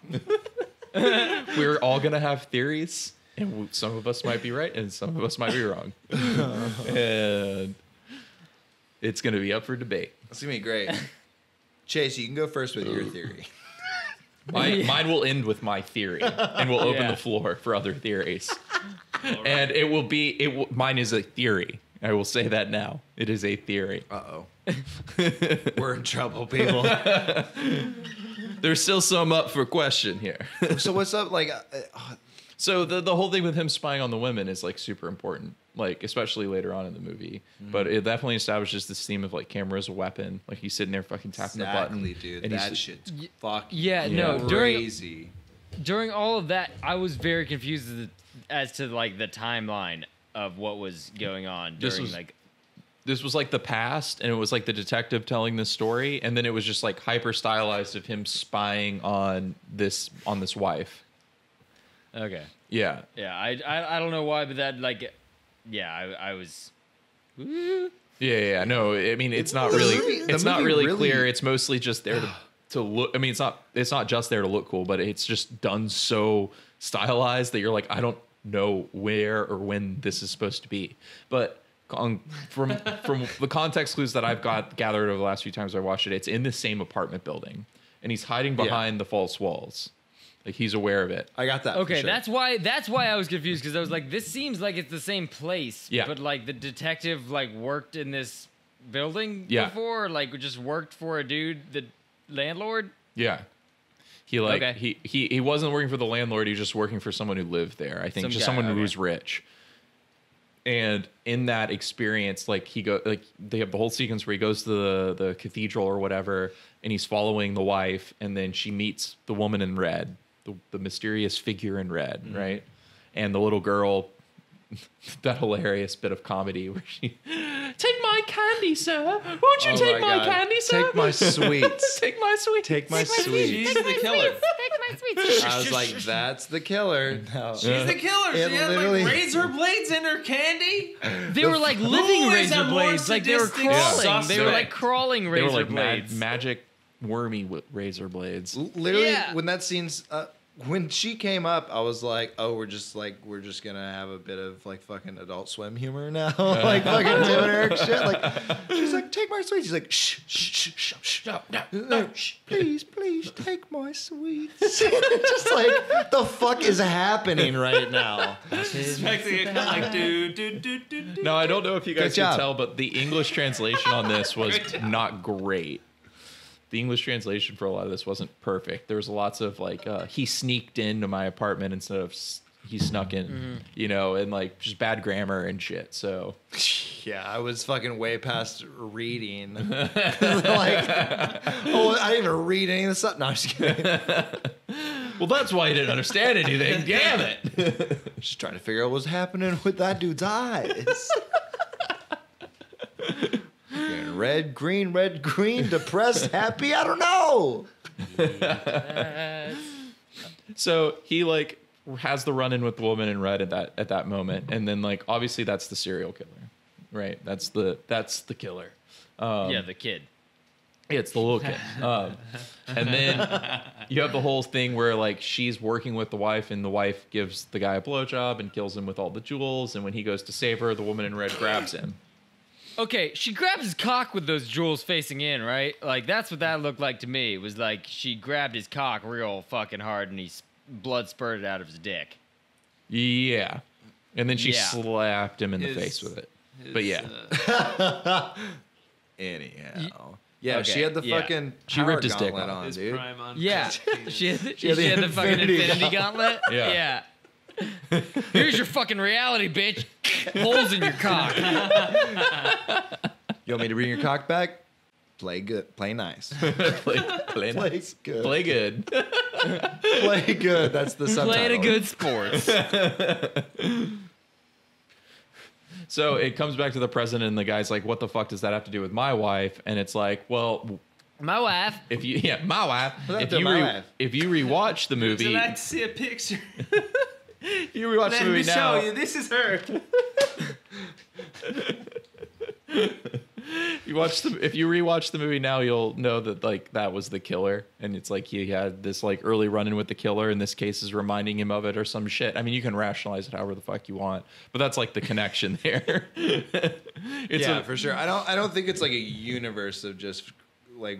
We're all going to have theories, and some of us might be right, and some of us might be wrong. And it's going to be up for debate. It's gonna be great. Chase, you can go first with your theory. Mine will end with my theory, and we'll open Yeah. the floor for other theories. And it will be mine is a theory. I will say that now. It is a theory. Uh-oh. We're in trouble, people. There's still some up for question here. So what's up? Like, So the whole thing with him spying on the women is like super important, like especially later on in the movie. But it definitely establishes this theme of like camera as a weapon. Like he's sitting there fucking tapping the button. exactly, dude. and That he's, shit's fucking Yeah, Yeah. no. crazy. During all of that, I was very confused as to like the timeline of what was going on This during was- like. This was like the past, and it was like the detective telling this story, and then it was just like hyper stylized of him spying on this wife. Okay. Yeah. Yeah, I don't know why, but that like, yeah, I was. Woo. Yeah. No, I mean, it's not The really, movie- the it's not movie really really- clear. It's mostly just there to look. I mean, it's not just there to look cool, but it's just done so stylized that you're like, I don't know where or when this is supposed to be. But from the context clues that I've gathered over the last few times I watched it, it's in the same apartment building, and he's hiding behind the false walls. Like, he's aware of it. I got that. Okay, for sure. that's why I was confused, because I was like, this seems like it's the same place. Yeah. But like the detective like worked in this building Yeah. before, like just worked for a dude, the landlord. Yeah. He like Okay. he wasn't working for the landlord. He was just working for someone who lived there. I think Some just guy, someone who okay. was rich. And in that experience, like they have the whole sequence where he goes to the cathedral or whatever, and he's following the wife, and then she meets the woman in red, the mysterious figure in red, right? And the little girl, that hilarious bit of comedy where she, take my candy, sir. Won't you Oh take my my God. candy, sir? Take my sweets. Take my sweet. Take my sweets. She's the killer. I was like, that's the killer. No. She's the killer. It She had literally- like razor blades in her candy. They were like living Who is a razor more blades, like they were sadistic crawling. They were like suspect? crawling They razor were like blades. magic wormy razor blades. Literally, Yeah. when that scene's when she came up, I was like, "Oh, we're just gonna have a bit of like fucking Adult Swim humor now, like fucking Tim and Eric shit." Like, she's like, "Take my sweets." He's like, "Shh, shh, shh, shh, no, shh, please, take my sweets." Just like, the fuck is happening right now? Expecting it kind of like do. No, I don't know if you guys Good can job. tell, but the English translation on this was not great. The English translation for a lot of this wasn't perfect. There was lots of like, he sneaked into my apartment instead of he snuck in, you know, and like just bad grammar and shit. So Yeah, I was fucking way past reading. Like, oh, I didn't even read any of this stuff. No, I'm just kidding. well, that's why you didn't understand anything. Damn it. Just trying to figure out what's happening with that dude's eyes. Fucking red, green, depressed, happy. I don't know. So he like has the run in with the woman in red at that moment, and then like obviously that's the serial killer, right? That's the killer. Yeah, the kid. Yeah, it's the little kid. And then you have the whole thing where like she's working with the wife, and the wife gives the guy a blowjob and kills him with all the jewels. And when he goes to save her, the woman in red grabs him. Okay, she grabbed his cock with those jewels facing in, right? Like, that's what that looked like to me. It was like she grabbed his cock real fucking hard, and blood spurted out of his dick. Yeah, and then she Yeah. slapped him in the His- face with it. But yeah, Anyhow. Yeah, Okay, she had the yeah. fucking She ripped his dick gauntlet off. on, His dude. prime on. Yeah, she had had the the fucking Infinity Infinity Gauntlet. Yeah. Yeah. Here's your fucking reality, bitch. Holes in your cock. You want me to bring your cock back? Play good. Play nice. play Play nice. good. Play good. Play good. That's the subtitle. Play a good sports. So it comes back to the president, and the guy's like, "What the fuck does that have to do with my wife?" And it's like, well, My wife. if you, my wife, What's if up, you my wife? if you rewatch the Would movie, you like to see a picture? if you rewatch Let the me movie show now, you. This is her. if you rewatch the movie now, you'll know that like that was the killer, and it's like he had this like early run-in with the killer, and this case is reminding him of it or some shit. I mean, you can rationalize it however the fuck you want, but that's like the connection there. Yeah, for sure. I don't think it's like a universe of just like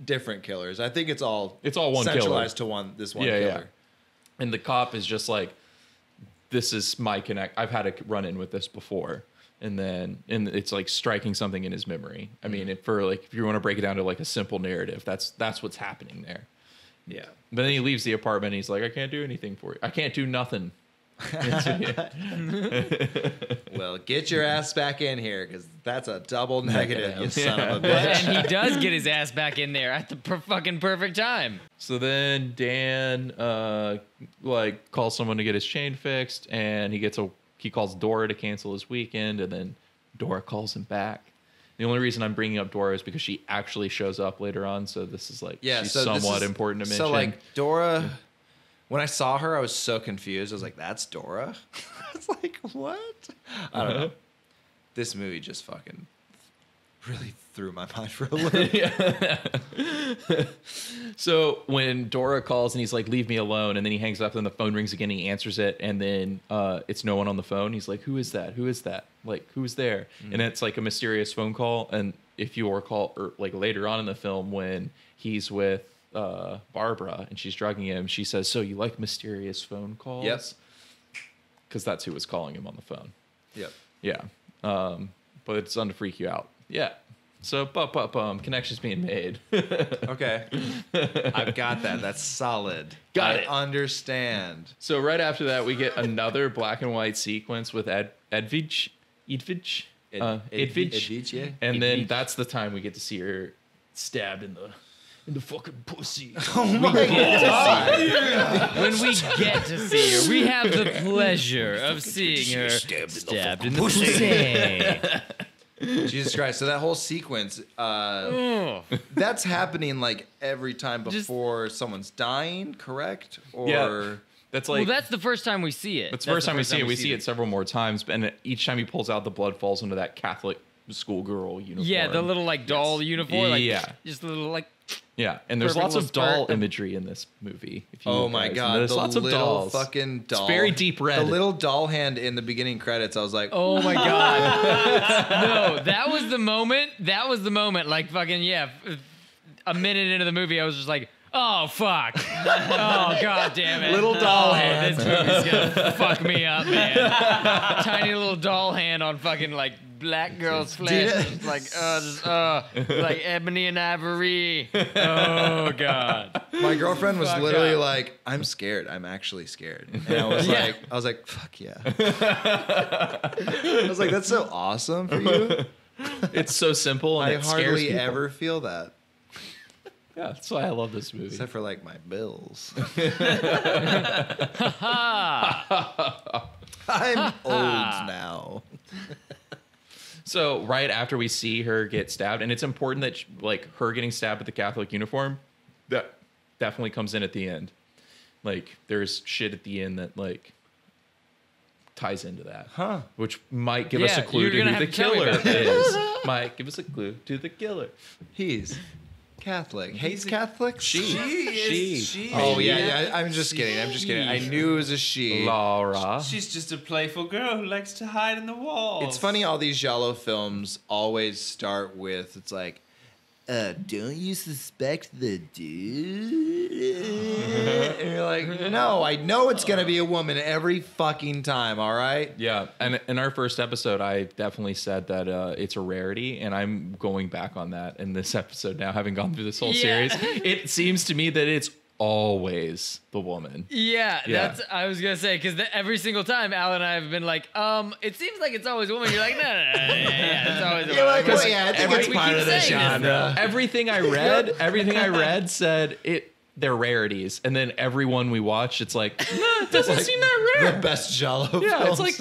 different killers. I think it's all one killer. centralized to this one killer. And the cop is just like, this is my connect. I've had a run in with this before. And it's like striking something in his memory. I mean, if you want to break it down to like a simple narrative, that's what's happening there. Yeah. But then he leaves the apartment. And he's like, I can't do anything for you. I can't do nothing. Well, get your ass back in here, because that's a double negative, you Negative. son of a And bitch. he does get his ass back in there at the fucking perfect time. So then Dan like calls someone to get his chain fixed, and he calls Dora to cancel his weekend, and then Dora calls him back. The only reason I'm bringing up Dora is because she actually shows up later on, so this is like she's so this somewhat is- important to mention. So like Dora, when I saw her, I was so confused. I was like, "That's Dora." It's like, what? I don't know. this movie just fucking really threw my mind for a loop. So when Dora calls and he's like, leave me alone, and then he hangs up and the phone rings again, he answers it, and then it's no one on the phone. He's like, who is that? Who is that? Like, who's there? And it's like a mysterious phone call. And if you recall, or like later on in the film when he's with Barbara and she's drugging him, she says, so you like mysterious phone calls? Yes. Because that's who was calling him on the phone. Yep. Yeah. But it's on to freak you out. Yeah. So, connections being made. Okay. I've got that. That's solid. Got I it. understand. So right after that, we get another black and white sequence with Edvige, Edvige, yeah. and then that's the time we get to see her stabbed in the fucking pussy. Oh my god. When we get to see her, we have the pleasure of seeing her stabbed in the pussy. Jesus Christ. So that whole sequence, that's happening like every time before someone's dying, correct? Or Yeah. That's like Well, that's the first time we see it. that's the first time we see it. We see it several more times, and each time he pulls out, the blood falls into that Catholic schoolgirl uniform. Yeah, the little like doll uniform. Like, Yeah. just a little like. Yeah, and there's Perfect lots little of doll skirt. imagery in this movie. If you oh guys my know. god, There's the lots of little dolls. fucking doll. It's very deep red. The little doll hand in the beginning credits. I was like, Oh my god. No, that was the moment. That was the moment. Like fucking a minute into the movie, I was just like, oh fuck. Oh god damn it. Little doll hand. This movie's gonna fuck me up, man. Tiny little doll hand on fucking like black girl's flesh. Just like like ebony and ivory. Oh god. my girlfriend was Fuck literally up. like, I'm scared. I'm actually scared. And I was Yeah. like, fuck yeah. I was like, that's so awesome for you. It's so simple, and I it scares hardly people. ever feel that. Yeah, that's why I love this movie. Except for like my bills. I'm old now. So right after we see her get stabbed, and it's important that like her getting stabbed with the Catholic uniform, that definitely comes in at the end. Like there's shit at the end that like ties into that, Huh. which might give us a Yeah, clue you're to gonna who the have to tell me killer about that. is. Might give us a clue to the killer. He's Catholic. Hates Catholics? She. Oh, yeah. I'm just kidding. I'm just kidding. I knew it was a she. Laura. She's just a playful girl who likes to hide in the walls. It's funny all these Giallo films always start with, it's like, don't you suspect the dude? And you're like, no, I know it's going to be a woman every fucking time, all right? Yeah, and in our first episode, I definitely said that it's a rarity, and I'm going back on that in this episode now, having gone through this whole Yeah. series. It seems to me that it's always the woman. Yeah, Yeah. that's I was gonna say because every single time Al and I have been like, it seems like it's always a woman. You're like, no, yeah, it's always a You're woman. like, well, yeah, I think it's We part keep of the saying this, genre. Everything I read said they're rarities, and then every one we watch, it's like, no, it doesn't seem that The rare. best Giallo Yeah, films it's like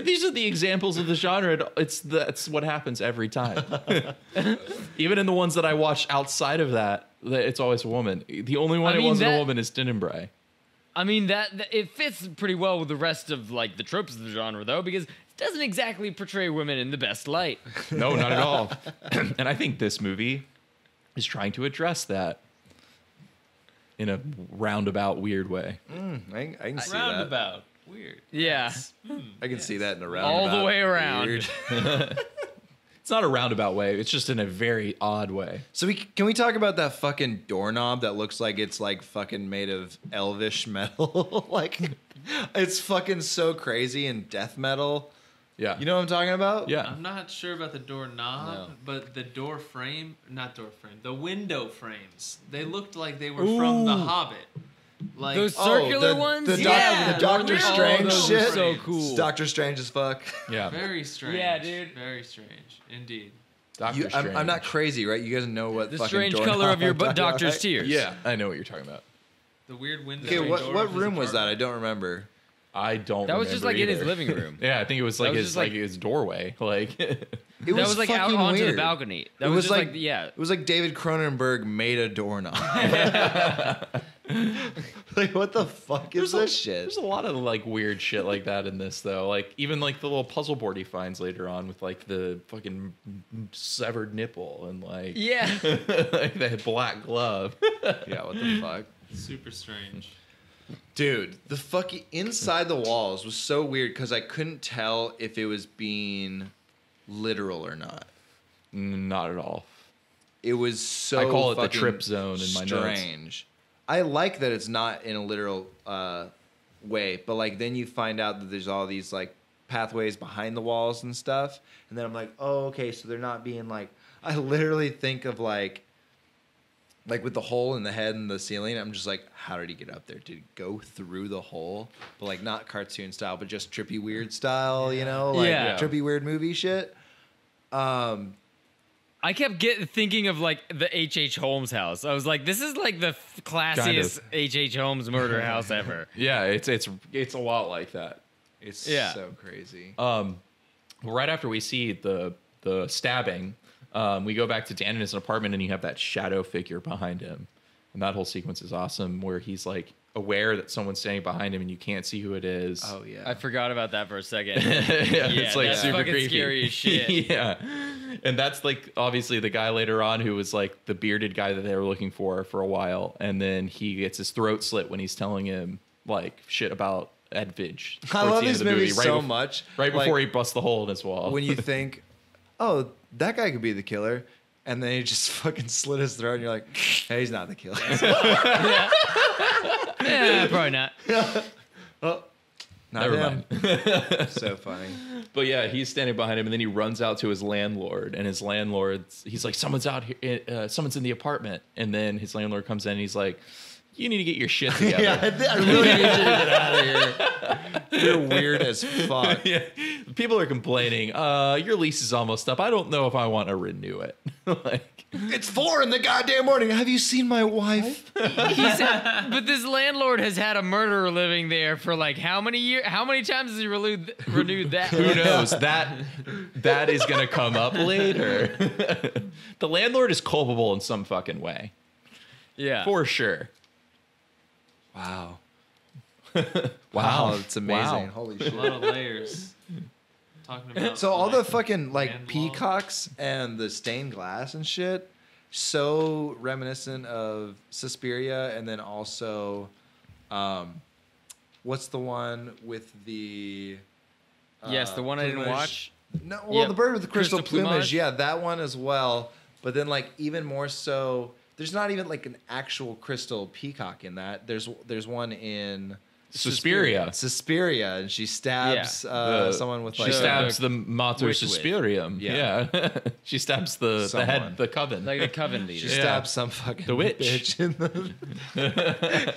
these are the examples of the genre. That's what happens every time. Even in the ones that I watch outside of that, it's always a woman. The only one I it mean, wasn't a that- woman is Denenbray. I mean that it fits pretty well with the rest of like the tropes of the genre though, because it doesn't exactly portray women in the best light. No, not at all. And I think this movie is trying to address that in a roundabout, weird way. I can see that. roundabout. Weird. Yeah, I can see that in a roundabout. all the way around. Weird. It's not a roundabout way. It's just in a very odd way. So can we talk about that fucking doorknob that looks like it's like fucking made of elvish metal? Like it's fucking so crazy and death metal. Yeah. You know what I'm talking about? Yeah. I'm not sure about the door knob, No. but the door frame, not door frame, the window frames, they looked like they were from The Hobbit. Like Those circular ones? The, Yeah, the Doctor oh, Strange those shit. were so cool. Doctor Strange as fuck. Yeah. very strange. Yeah, dude. Very strange, indeed. Doctor Strange. I'm not crazy, right? You guys know what The fucking strange doorknob color of your I'm talking about, doctor's right? tears. Yeah, I know what you're talking about. The weird window. Okay, door what of his room was that? I apartment. don't remember. I don't. That was just remember like in his either. living room. Yeah, I think it was like was his just like- his doorway. Like It That was like out fucking onto weird. the balcony. That It was was just like like yeah. It was like David Cronenberg made a doorknob. Like, what the fuck is this shit? There's a lot of like weird shit like that in this though. Like even like the little puzzle board he finds later on with like the fucking severed nipple and like like the black glove. Yeah, what the fuck? Super strange. Dude, the fucking inside the walls was so weird because I couldn't tell if it was being literal or not. Not at all. It was so I call it the fucking trip zone in my notes. strange. I like that it's not in a literal way, but like then you find out that there's all these like pathways behind the walls and stuff, and then I'm like, oh, okay, so they're not being like. I literally think of like with the hole in the head and the ceiling. I'm just like, how did he get up there? Did he go through the hole? But like not cartoon style, but just trippy weird style, you know, like trippy weird movie shit. I kept thinking of like the H.H. Holmes house. I was like, this is like the classiest H.H. Holmes murder house ever. Yeah, it's a lot like that. It's so crazy. Right after we see the stabbing, we go back to Dan in his apartment, and you have that shadow figure behind him, and that whole sequence is awesome, where he's like aware that someone's standing behind him, and you can't see who it is. Oh yeah, I forgot about that for a second. It's like that's super fucking creepy. scary as shit. Yeah, and that's like obviously the guy later on who was like the bearded guy that they were looking for a while, and then he gets his throat slit when he's telling him like shit about Edwidge. I love these movies so much. Right before he busts the hole in his wall. When you think, oh, that guy could be the killer, and then he just fucking slit his throat, and you're like, hey, he's not the killer. Yeah, probably not. Oh, not Never him. mind. So funny. But yeah, he's standing behind him, and then he runs out to his landlord, and his landlord's he's like, someone's out here, someone's in the apartment, and then his landlord comes in, and he's like, you need to get your shit together. I really need you to get out of here. You're weird as fuck. Yeah. People are complaining, your lease is almost up. I don't know if I want to renew it. Like, It's 4 in the goddamn morning. Have you seen my wife? But this landlord has had a murderer living there for like how many years? How many times has he renewed that? who knows? That is going to come up later. The landlord is culpable in some fucking way. Yeah. For sure. Wow. Wow. It's amazing. Wow. Holy A shit. lot of layers. Talking about So all the like, fucking like land peacocks and the stained glass and shit, so reminiscent of Suspiria, and then also, what's the one with the? Yes, the one I didn't plumage? watch. No, well, the bird with the crystal, Crystal plumage, plumage? yeah, that one as well. But then like even more so, there's not even like an actual crystal peacock in that. There's one in. Suspiria. Suspiria, and she stabs someone with like She stabs the Mater witch with. Suspirium. Yeah. She stabs the Someone. head, the coven. Like the coven leader. she Yeah. stabs some fucking The witch. bitch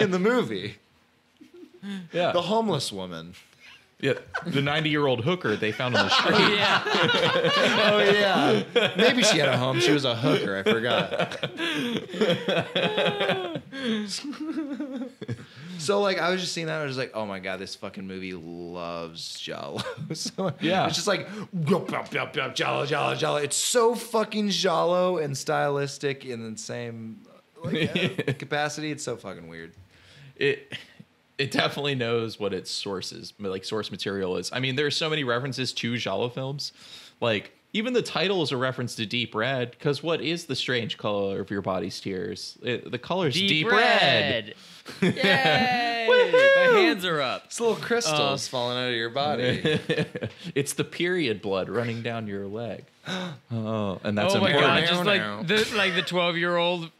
in the movie. Yeah. The homeless woman. Yeah. The 90-year-old hooker they found on the street. Oh, yeah. Oh yeah, maybe she had a home. She was a hooker. I forgot. So like I was just seeing that, I was like, oh my god, this fucking movie loves Giallo. So Yeah. it's just like Giallo, Giallo, Giallo. It's so fucking Giallo and stylistic in the same capacity. It's so fucking weird. It definitely knows what its sources, like source material is. I mean, there are so many references to Giallo films. Like, even the title is a reference to Deep Red, because what is the strange color of your body's tears? The color's Deep Red. Yay! My hands are up. It's little crystals falling out of your body. It's the period blood running down your leg. Oh, and that's Oh my important. god! Just like the 12-year-old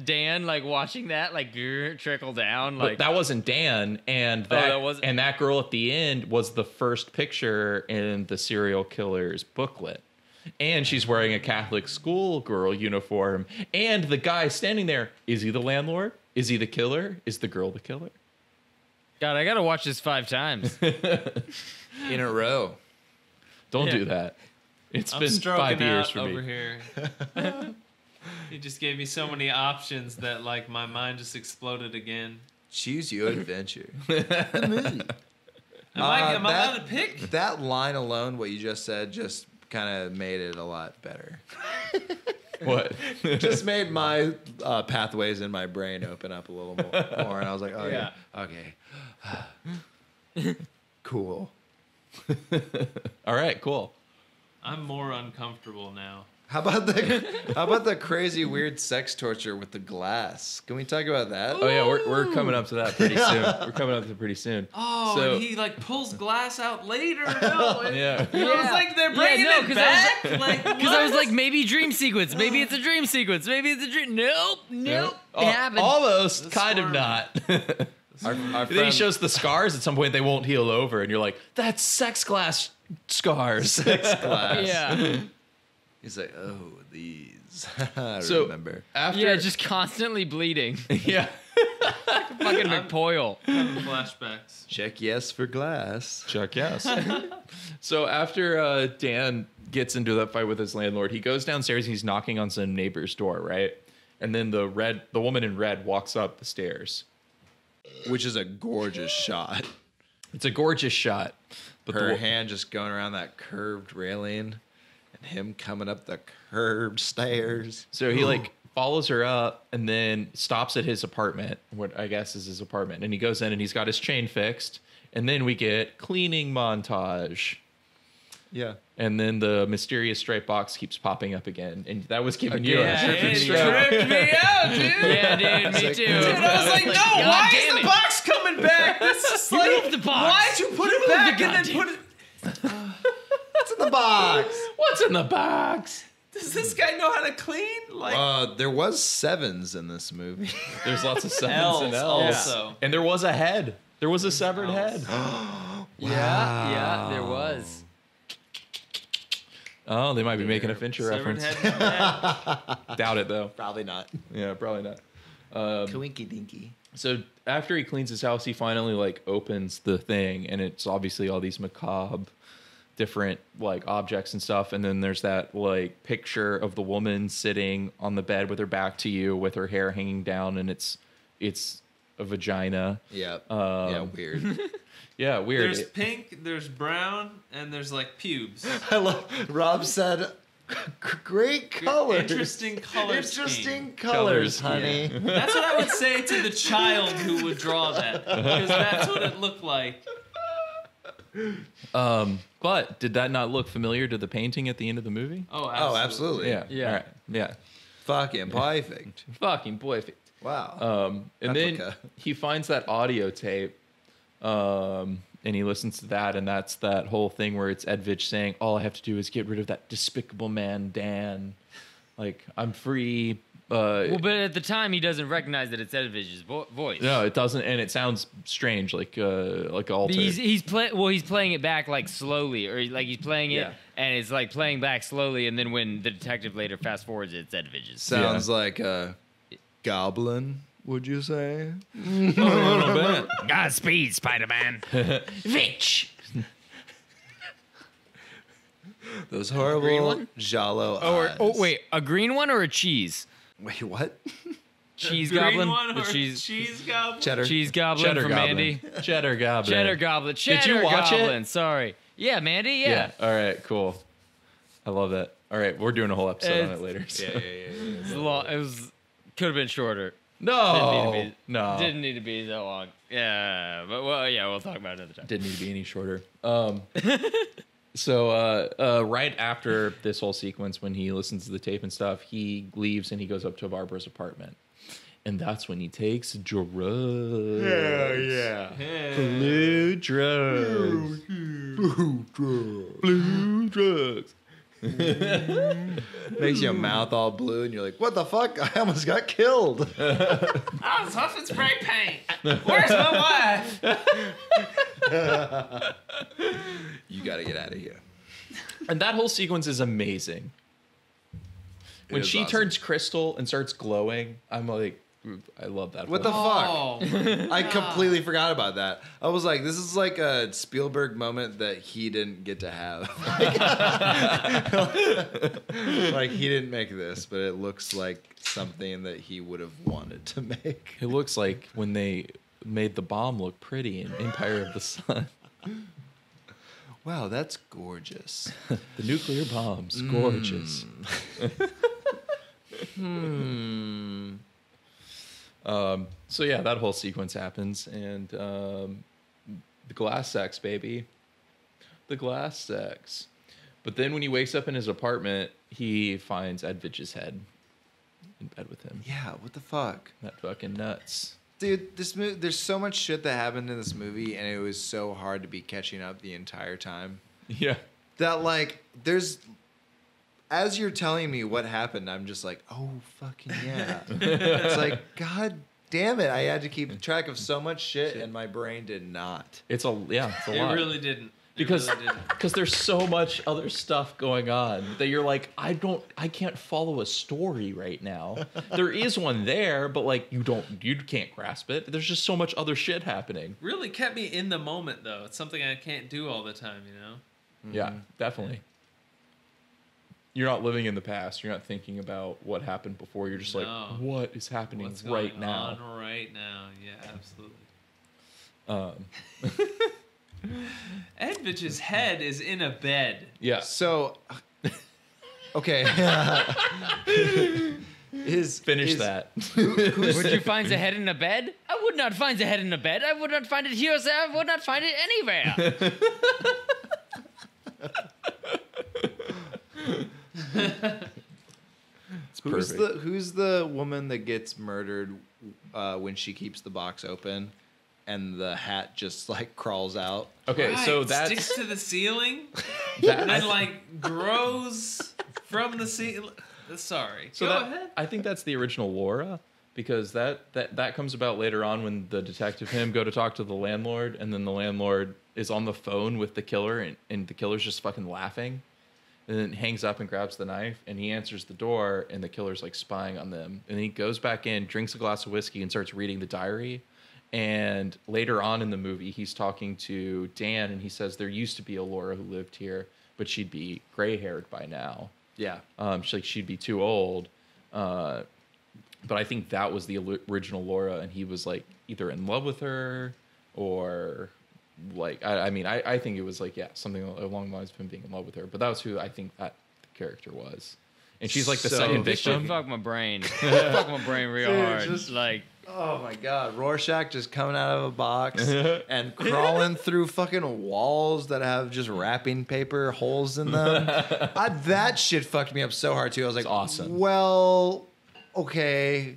Dan, like watching that, like trickle down. But Like that wasn't Dan, and that wasn't- and that girl at the end was the first picture in the serial killer's booklet. And she's wearing a Catholic schoolgirl uniform. And the guy standing there, is he the landlord? Is he the killer? Is the girl the killer? God, I gotta watch this 5 times. In a row. Don't Yeah. do that. It's I'm been stroking 5 years out for over me. here. He just gave me so many options that like my mind just exploded again. Choose your adventure. Am I allowed to pick? That line alone, what you just said, just kind of made it a lot better. What? Just made my pathways in my brain open up a little more, and I was like, oh yeah, okay, cool. All right, cool. I'm more uncomfortable now. How about the crazy weird sex torture with the glass? Can we talk about that? Oh yeah, we're coming up to that pretty soon. We're coming up to it pretty soon. Oh, So- and he like pulls glass out later. No, Yeah. I was like, they're bringing no, it 'cause back. Because I was like, maybe dream sequence. Maybe it's a dream sequence. Maybe it's a dream. Nope. It happened. Almost, The kind of squirming. not. Our Then he friend, shows the scars. At some point, they won't heal over, and you're like, "That's sex glass scars." sex glass. Yeah. He's like, oh, these. I So remember. after, Yeah, just constantly bleeding. yeah, Fucking McPoyle. Having flashbacks. Check yes for glass. Chuck, yes. So after Dan gets into that fight with his landlord, he goes downstairs and he's knocking on some neighbor's door, right? And then the woman in red walks up the stairs. Which is a gorgeous shot. It's a gorgeous shot. But Her hand just going around that curved railing, and him coming up the curved stairs. So he like follows her up and then stops at his apartment, what I guess is his apartment, and he goes in and he's got his chain fixed, and then we get cleaning montage. Yeah. And then the mysterious striped box keeps popping up again, and that was giving you Yeah, a it Tripped me out, dude. Yeah, dude, me too. Dude, I was like, no, God why damn is it. the box coming back? This is You like, moved the box. why'd you put You it moved back the and then goddamn- put it? What's in the box? What's in the box? Does this guy know how to clean? Like, There was sevens in this movie. There's lots of sevens L's and L's. also. And there was a head. There was a severed head. Yeah, there was. Oh, they might be making a Fincher severed reference. head in the back. Doubt it though. Probably not. Yeah, probably not. Twinky dinky. So after he cleans his house, he finally like opens the thing, and it's obviously all these macabre, different like objects and stuff. And then there's that like picture of the woman sitting on the bed with her back to you, with her hair hanging down, and it's a vagina. Yeah. Um, Yeah, weird. Yeah, weird. There's pink, there's brown, and there's like pubes. I love Rob said great colors. Interesting color scheme. Interesting Colors, colors, honey. That's what I would say to the child who would draw that, because that's what it looked like. But did that not look familiar to the painting at the end of the movie? Oh, absolutely. Oh, absolutely. Yeah. Yeah. All right. Yeah. Fucking perfect. Fucking perfect. Wow. And then Replica. he finds that audio tape, and he listens to that, and that's that whole thing where it's Edvich saying, "All I have to do is get rid of that despicable man, Dan. Like I'm free." Well, but at the time, he doesn't recognize that it's Edvige's voice. No, it doesn't, and it sounds strange, like altered. He's playing it back like slowly, or like he's playing it, Yeah. and it's like playing back slowly, and then when the detective later fast forwards, it's Edvige's. Sounds like a goblin, would you say? Godspeed, Spider-Man. Vitch. Those horrible green one? Giallo Oh, eyes. wait, a green one or a cheese? Wait, what? Cheese Green goblin. one The or cheese goblin? Cheddar. cheese goblin Cheddar from Goblin. Mandy. Cheddar Goblin. Cheddar goblin. Cheddar Did you watch it? goblin. Sorry. Yeah, Mandy. Yeah. All right. Cool. I love that. All right, we're doing a whole episode on it later. so- It's long. It was could have been shorter. No. Didn't need to be, No. Didn't need to be so long. Yeah, but well, yeah, we'll talk about it another time. Didn't need to be any shorter. So right after this whole sequence, when he listens to the tape and stuff, he leaves and he goes up to Barbara's apartment. And that's when he takes drugs. yeah. Blue drugs. Blue drugs. Makes your mouth all blue, and you're like, what the fuck? I almost got killed. I was huffing spray paint. Where's my wife? You gotta get out of here. And that whole sequence is amazing. When is she awesome. turns crystal and starts glowing, I'm like, I love that. What the whole- fuck? Oh, I completely forgot about that. I was like, this is like a Spielberg moment that he didn't get to have. Like, he didn't make this, but it looks like something that he would have wanted to make. It looks like when they made the bomb look pretty in Empire of the Sun. Wow, that's gorgeous. The nuclear bomb's gorgeous. So yeah, that whole sequence happens, and the glass sex, baby, the glass sex. But then when he wakes up in his apartment, he finds Edvich's head in bed with him. Yeah, what the fuck? That fucking nuts. Dude, this movie, there's so much shit that happened in this movie, and it was so hard to be catching up the entire time. Yeah. That, like, there's... As you're telling me what happened, I'm just like, oh, fucking yeah. It's like, God damn it. I had to keep track of so much shit, and my brain did not. It's a lot. It really didn't. Because It really didn't. because there's so much other stuff going on that you're like, I can't follow a story right now. There is one there, but like you can't grasp it. There's just so much other shit happening. Really kept me in the moment, though. It's something I can't do all the time, you know? Yeah, definitely. You're not living in the past. You're not thinking about what happened before. You're just like, No. what is happening What's right going now? on right now? Yeah, absolutely. Edvich's head is in a bed. Yeah. So, okay. Finish that. Would you find the head in a bed? I would not find the head in a bed. I would not find it here, sir. I would not find it anywhere. Perfect. Who's the woman that gets murdered when she keeps the box open and the hat just like crawls out? Okay, Right, so that's sticks to the ceiling that, and then like grows from the ceiling. Sorry. so Go that, ahead. I think that's the original Laura, because that comes about later on when the detective and him go to talk to the landlord, and then the landlord is on the phone with the killer, and the killer's just fucking laughing, and then hangs up and grabs the knife, and he answers the door, and the killer's like spying on them, and he goes back in, drinks a glass of whiskey, and starts reading the diary. And later on in the movie, he's talking to Dan, and he says there used to be a Laura who lived here, but she'd be gray-haired by now. Yeah. She'd be too old. But I think that was the original Laura, and he was like either in love with her or like I think it was like something along the lines of him being in love with her. But that was who I think that character was, and she's like the So- second This shit victim. fucked my brain. Fuck my brain real Dude, hard. just- Like, Oh my God, Rorschach just coming out of a box and crawling through fucking walls that have just wrapping paper holes in them. That shit fucked me up so hard too. I was like, awesome. Well, okay,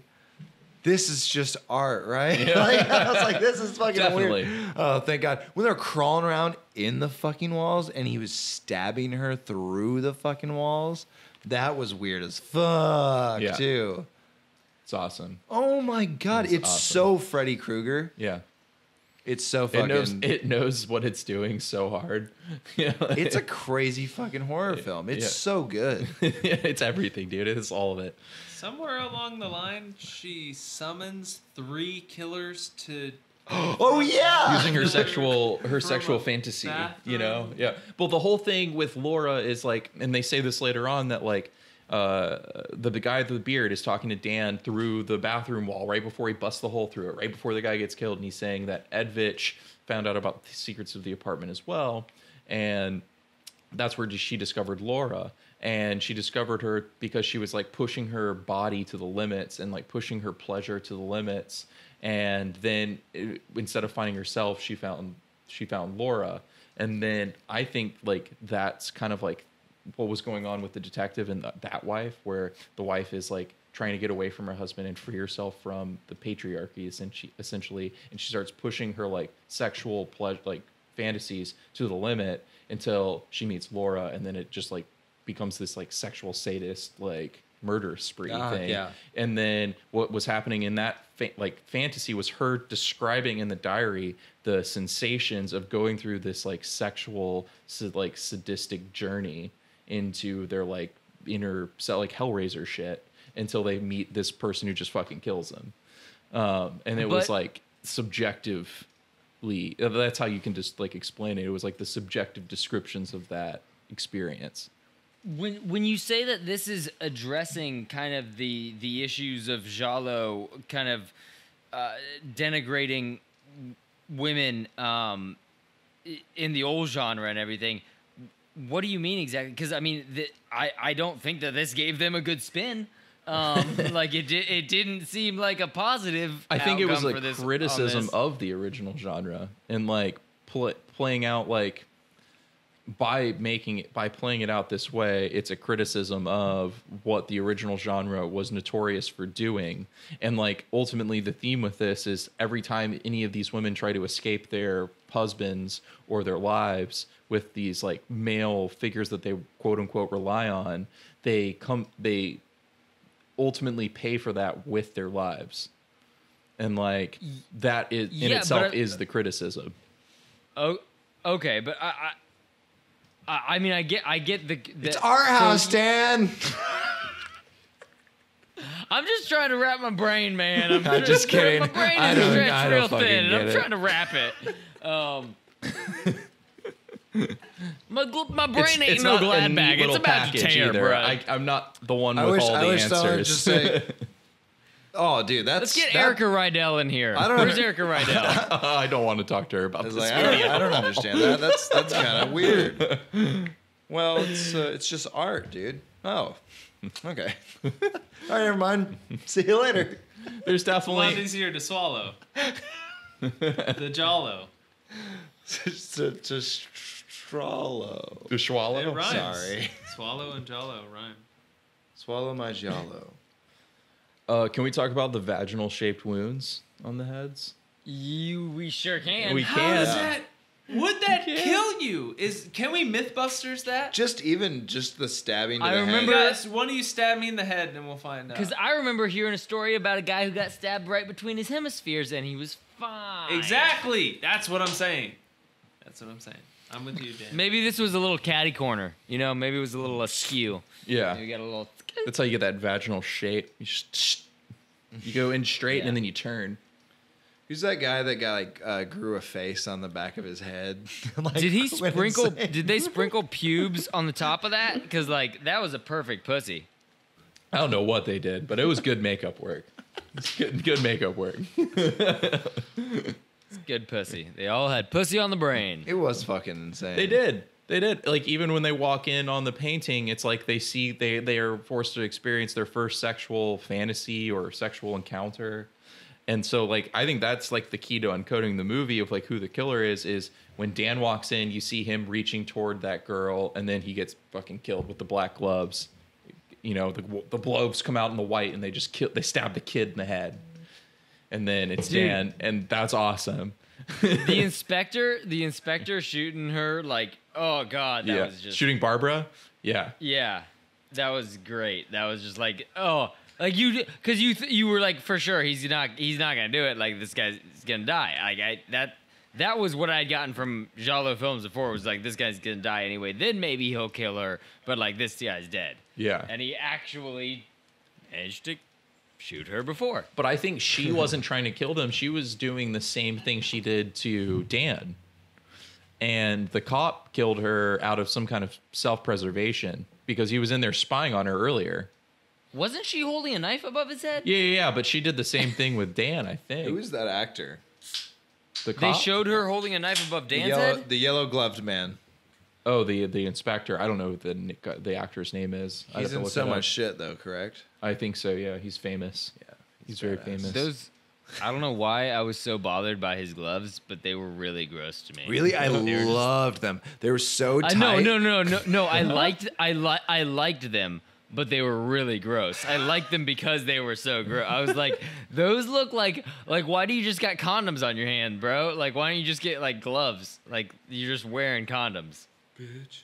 this is just art, right? Like, I was like, this is fucking Definitely. weird. Oh, thank God. When they're crawling around in the fucking walls and he was stabbing her through the fucking walls, that was weird as fuck Yeah. too. It's awesome. Oh my God, It's it's awesome. so Freddy Krueger. Yeah. It's so fucking. It knows what it's doing so hard. Yeah, It's a crazy fucking horror film. It's yeah. so good. it's everything, dude. It's all of it. Somewhere along the line, she summons 3 killers to. Oh yeah. Using her sexual From a fantasy, bathroom. you know? Yeah. Well, the whole thing with Laura is like, and they say this later on, that like the guy with the beard is talking to Dan through the bathroom wall right before he busts the hole through it, right before the guy gets killed, and he's saying that Edvich found out about the secrets of the apartment as well, and that's where she discovered Laura. And she discovered her because she was like pushing her body to the limits and like pushing her pleasure to the limits. And then instead of finding herself, she found Laura. And then I think like that's kind of like what was going on with the detective and that wife, where the wife is like trying to get away from her husband and free herself from the patriarchy essentially, and she starts pushing her like sexual pleasure, like fantasies to the limit until she meets Laura, and then it just like becomes this like sexual sadist like murder spree thing. Yeah. And then what was happening in that fantasy was her describing in the diary the sensations of going through this like sexual like sadistic journey into their like inner like Hellraiser shit until they meet this person who just fucking kills them. And it was But- like subjectively, that's how you can just like explain it. It was like the subjective descriptions of that experience. when you say that this is addressing kind of the issues of Giallo, kind of denigrating women in the old genre and everything, what do you mean exactly? Because I mean, I don't think that this gave them a good spin. Like it didn't seem like a positive. I think it was outcome a for this, criticism on this. of the original genre and like playing out like by playing it out this way, it's a criticism of what the original genre was notorious for doing. And like ultimately the theme with this is every time any of these women try to escape their husbands or their lives with these like male figures that they quote unquote rely on, they ultimately pay for that with their lives. And like that is in itself is the criticism. Oh, okay, but I mean, I get the. It's our house, Dan. I'm just trying to wrap my brain, man. I'm just kidding. My brain I is don't stretched real fucking thin, and get I'm it. trying to wrap it. My brain ain't no not a glad neat bag. It's little about to package tear, either. bro. I'm not the one I with wish all the someone would answers. just say, "Oh, dude, that's." Let's get that- Erica Rydell in here. I don't- Where's Erica Rydell? I don't want to talk to her about I was this. like, I don't understand that. That's kind of weird. Well, it's just art, dude. Oh, okay. All right, never mind. See you later. There's A lot definitely easier to swallow. The Giallo. Just swallow. the swallow. It rhymes. Sorry. Swallow and Giallo rhyme. Swallow my Giallo. Can we talk about the vaginal shaped wounds on the heads? We sure can. We How can. does that? Would that kill you? Can we MythBusters that? Just the stabbing. To I the remember- head. Guys, one of you stab me in the head and we'll find out. Because I remember hearing a story about a guy who got stabbed right between his hemispheres, and he was fine. Exactly. That's what I'm saying. That's what I'm saying. I'm with you, Dan. Maybe this was a little catty corner. You know, maybe it was a little askew. Yeah, You got a little. that's how you get that vaginal shape. You go in straight Yeah. and then you turn. Who's that guy that grew a face on the back of his head? Like, Did he went sprinkle? insane. Did they sprinkle pubes on the top of that? Because like that was a perfect pussy. I don't know what they did, but it was good makeup work. It's good makeup work. It's good pussy. They all had pussy on the brain. It was fucking insane. They did. Like even when they walk in on the painting, it's like they are forced to experience their first sexual fantasy or sexual encounter. And so like I think that's like the key to uncoding the movie of like who the killer is when Dan walks in, you see him reaching toward that girl, and then he gets fucking killed with the black gloves. You know, the gloves come out in the white, and they stab the kid in the head. And then it's Dude. Dan, and that's awesome. The inspector shooting her like, oh god, that was just shooting Barbara. Yeah. Yeah, that was great. That was just like, oh, like because you were like for sure he's not gonna do it. Like this guy's gonna die. Like that was what I'd gotten from Giallo films before. Was like this guy's gonna die anyway. Then maybe he'll kill her, but like this guy's dead. Yeah. And he actually managed to shoot her before. But I think she wasn't trying to kill them. She was doing the same thing she did to Dan. And the cop killed her out of some kind of self-preservation because he was in there spying on her earlier. Wasn't she holding a knife above his head? Yeah. But she did the same thing with Dan, I think. Who is that actor? the They cop? showed her holding a knife above Dan's head? The yellow gloved man. Oh, the inspector. I don't know what the actor's name is. I'd have He's to in look so it up. much shit though, correct? I think so, yeah. He's famous. Yeah. He's very badass. famous. Those, I don't know why I was so bothered by his gloves, but they were really gross to me. Really, I They were just- loved them. They were so tight. No. I liked them, but they were really gross. I liked them because they were so gross. I was like, those look like why do you just got condoms on your hand, bro? Like why don't you just get like gloves? Like you're just wearing condoms. Bitch.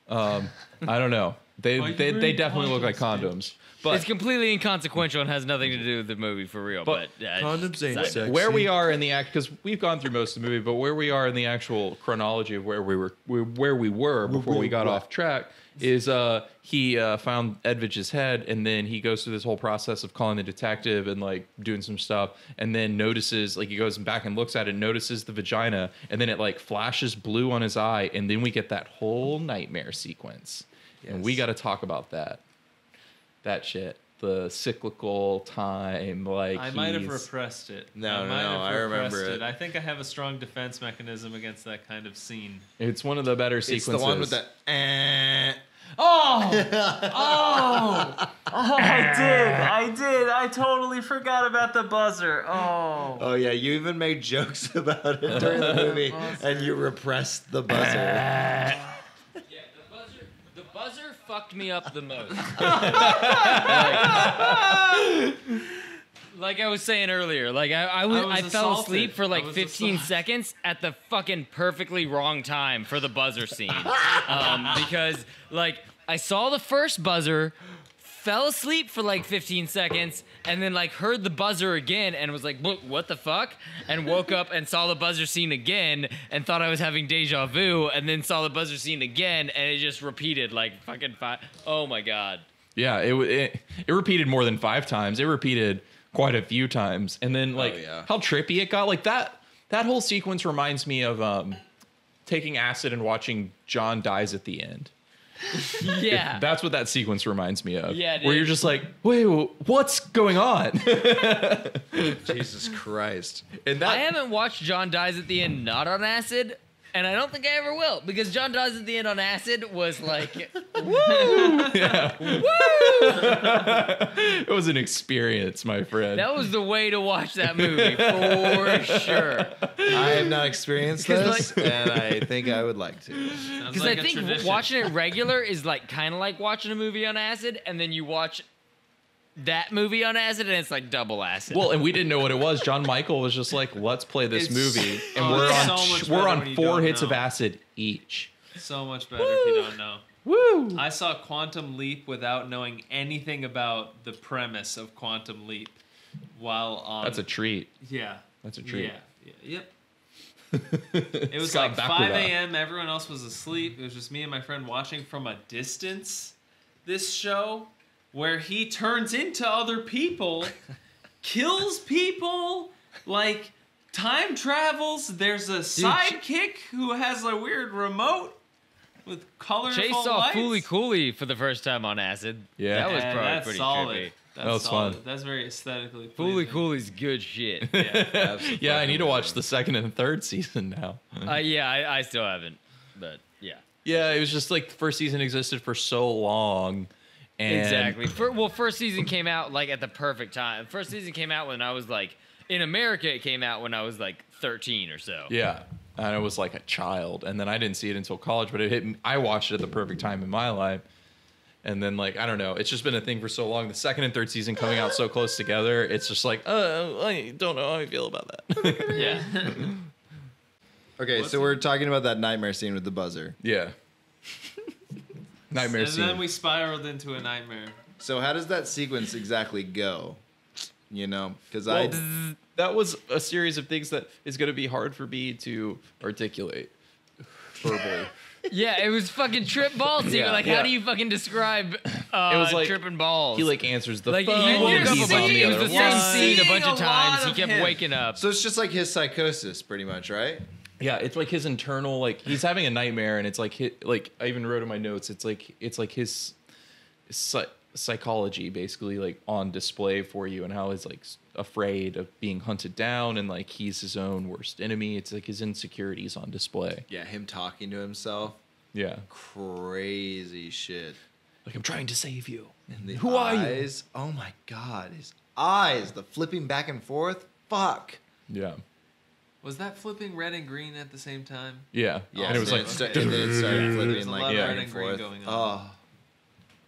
I don't know. They Why you they wearing definitely look like condoms, condoms. But It's completely inconsequential and has nothing to do with the movie for real. But, Condoms ain't side- sexy. where we are in the act, because we've gone through most of the movie, but where we are in the actual chronology of where we were before we got off track is he found Edvige's head, and then he goes through this whole process of calling the detective and like doing some stuff, and then notices, like he goes back and looks at it, notices the vagina, and then it like flashes blue on his eye, and then we get that whole nightmare sequence, and we Yes. got to talk about that shit. The cyclical time, like I might have he's- repressed it. No, I no, might no, have I remember repressed it. I think I have a strong defense mechanism against that kind of scene. It's one of the better It's sequences. the one with the. Oh! I did. I totally forgot about the buzzer. Oh. Oh yeah, you even made jokes about it during the movie, and you repressed the buzzer. Yeah, the buzzer fucked me up the most. Like I was saying earlier, like I fell assaulted. asleep for like I was 15 assaulted. seconds at the fucking perfectly wrong time for the buzzer scene. Because like I saw the first buzzer, fell asleep for like 15 seconds, and then like heard the buzzer again and was like, what the fuck? And woke up and saw the buzzer scene again and thought I was having deja vu, and then saw the buzzer scene again, and it just repeated like fucking 5. Oh my God. Yeah, it repeated more than 5 times. It repeated quite a few times, and then like how trippy it got. Like that whole sequence reminds me of taking acid and watching John dies at the end. Yeah. That's what that sequence reminds me of. Yeah, where dude. you're just like, wait, what's going on? Jesus Christ. And I that haven't watched John Dies at the End not on acid, and I don't think I ever will, because John Dies at the End on acid was like, it was an experience, my friend. that was the way to watch that movie for sure. I have not experienced 'Cause, this, and I think I would like to. Sounds Because like I a think tradition. watching it regular is like kind of like watching a movie on acid, and then you watch that movie on acid, and it's like double acid. Well, and we didn't know what it was. John Michael was just like, let's play this It's- movie, and oh, we're it's on so much we're better on when you 4 don't hits of know. acid each. So much better if you don't know. Woo! I saw Quantum Leap without knowing anything about the premise of Quantum Leap while on. That's a treat. Yeah. That's a treat. Yep. It was Scott like 5 Bakula. a.m. Everyone else was asleep. It was just me and my friend watching from a distance this show where he turns into other people, kills people, like time travels. There's a sidekick who has a weird remote with colorful Chase saw lights. Fooly Cooley for the first time on acid. Yeah. That was And probably that's pretty solid. trippy. That's That was solid. fun. That's very aesthetically Fooly pleasing. Cooley's good shit. Yeah. Yeah, I need to watch the 2nd and 3rd season now. Yeah, I still haven't, but yeah. Yeah, it was just like the first season existed for so long. And Exactly. First season came out like at the perfect time. First season came out when I was like, in America, it came out when I was like 13 or so. Yeah. And I was like a child. And then I didn't see it until college, but it hit me. I watched it at the perfect time in my life. And then, like, I don't know. It's just been a thing for so long. The 2nd and 3rd season coming out so close together, it's just like, I don't know how I feel about that. Yeah. Okay, so we're talking about that nightmare scene with the buzzer. Yeah. Nightmare And scene. then we spiraled into a nightmare. So how does that sequence exactly go? You know, because Well, that was a series of things that is going to be hard for me to articulate verbally. Yeah, it was fucking trip ballsy. Yeah, Like, yeah. how do you fucking describe It was like tripping balls? He like answers the like, phone. he woke you're up a he's bunch. on the It was other the line. same scene a bunch Seeing of a times. lot He of kept him. waking up. so it's just like his psychosis, pretty much, right? Yeah, it's like his internal, like he's having a nightmare, and it's like like I even wrote in my notes. It's like his psychology basically like on display for you, and how he's like afraid of being hunted down, and like he's his own worst enemy. It's like his insecurities on display. Yeah, him talking to himself. Yeah, Crazy shit. like I'm trying to save you. And the Who are you? eyes, oh my god, his eyes, the flipping back and forth. Fuck. Yeah, Was that flipping red and green at the same time? yeah, Yeah, and it was like and then it started Yeah. flipping There's a like lot of back red and and green forth. going on.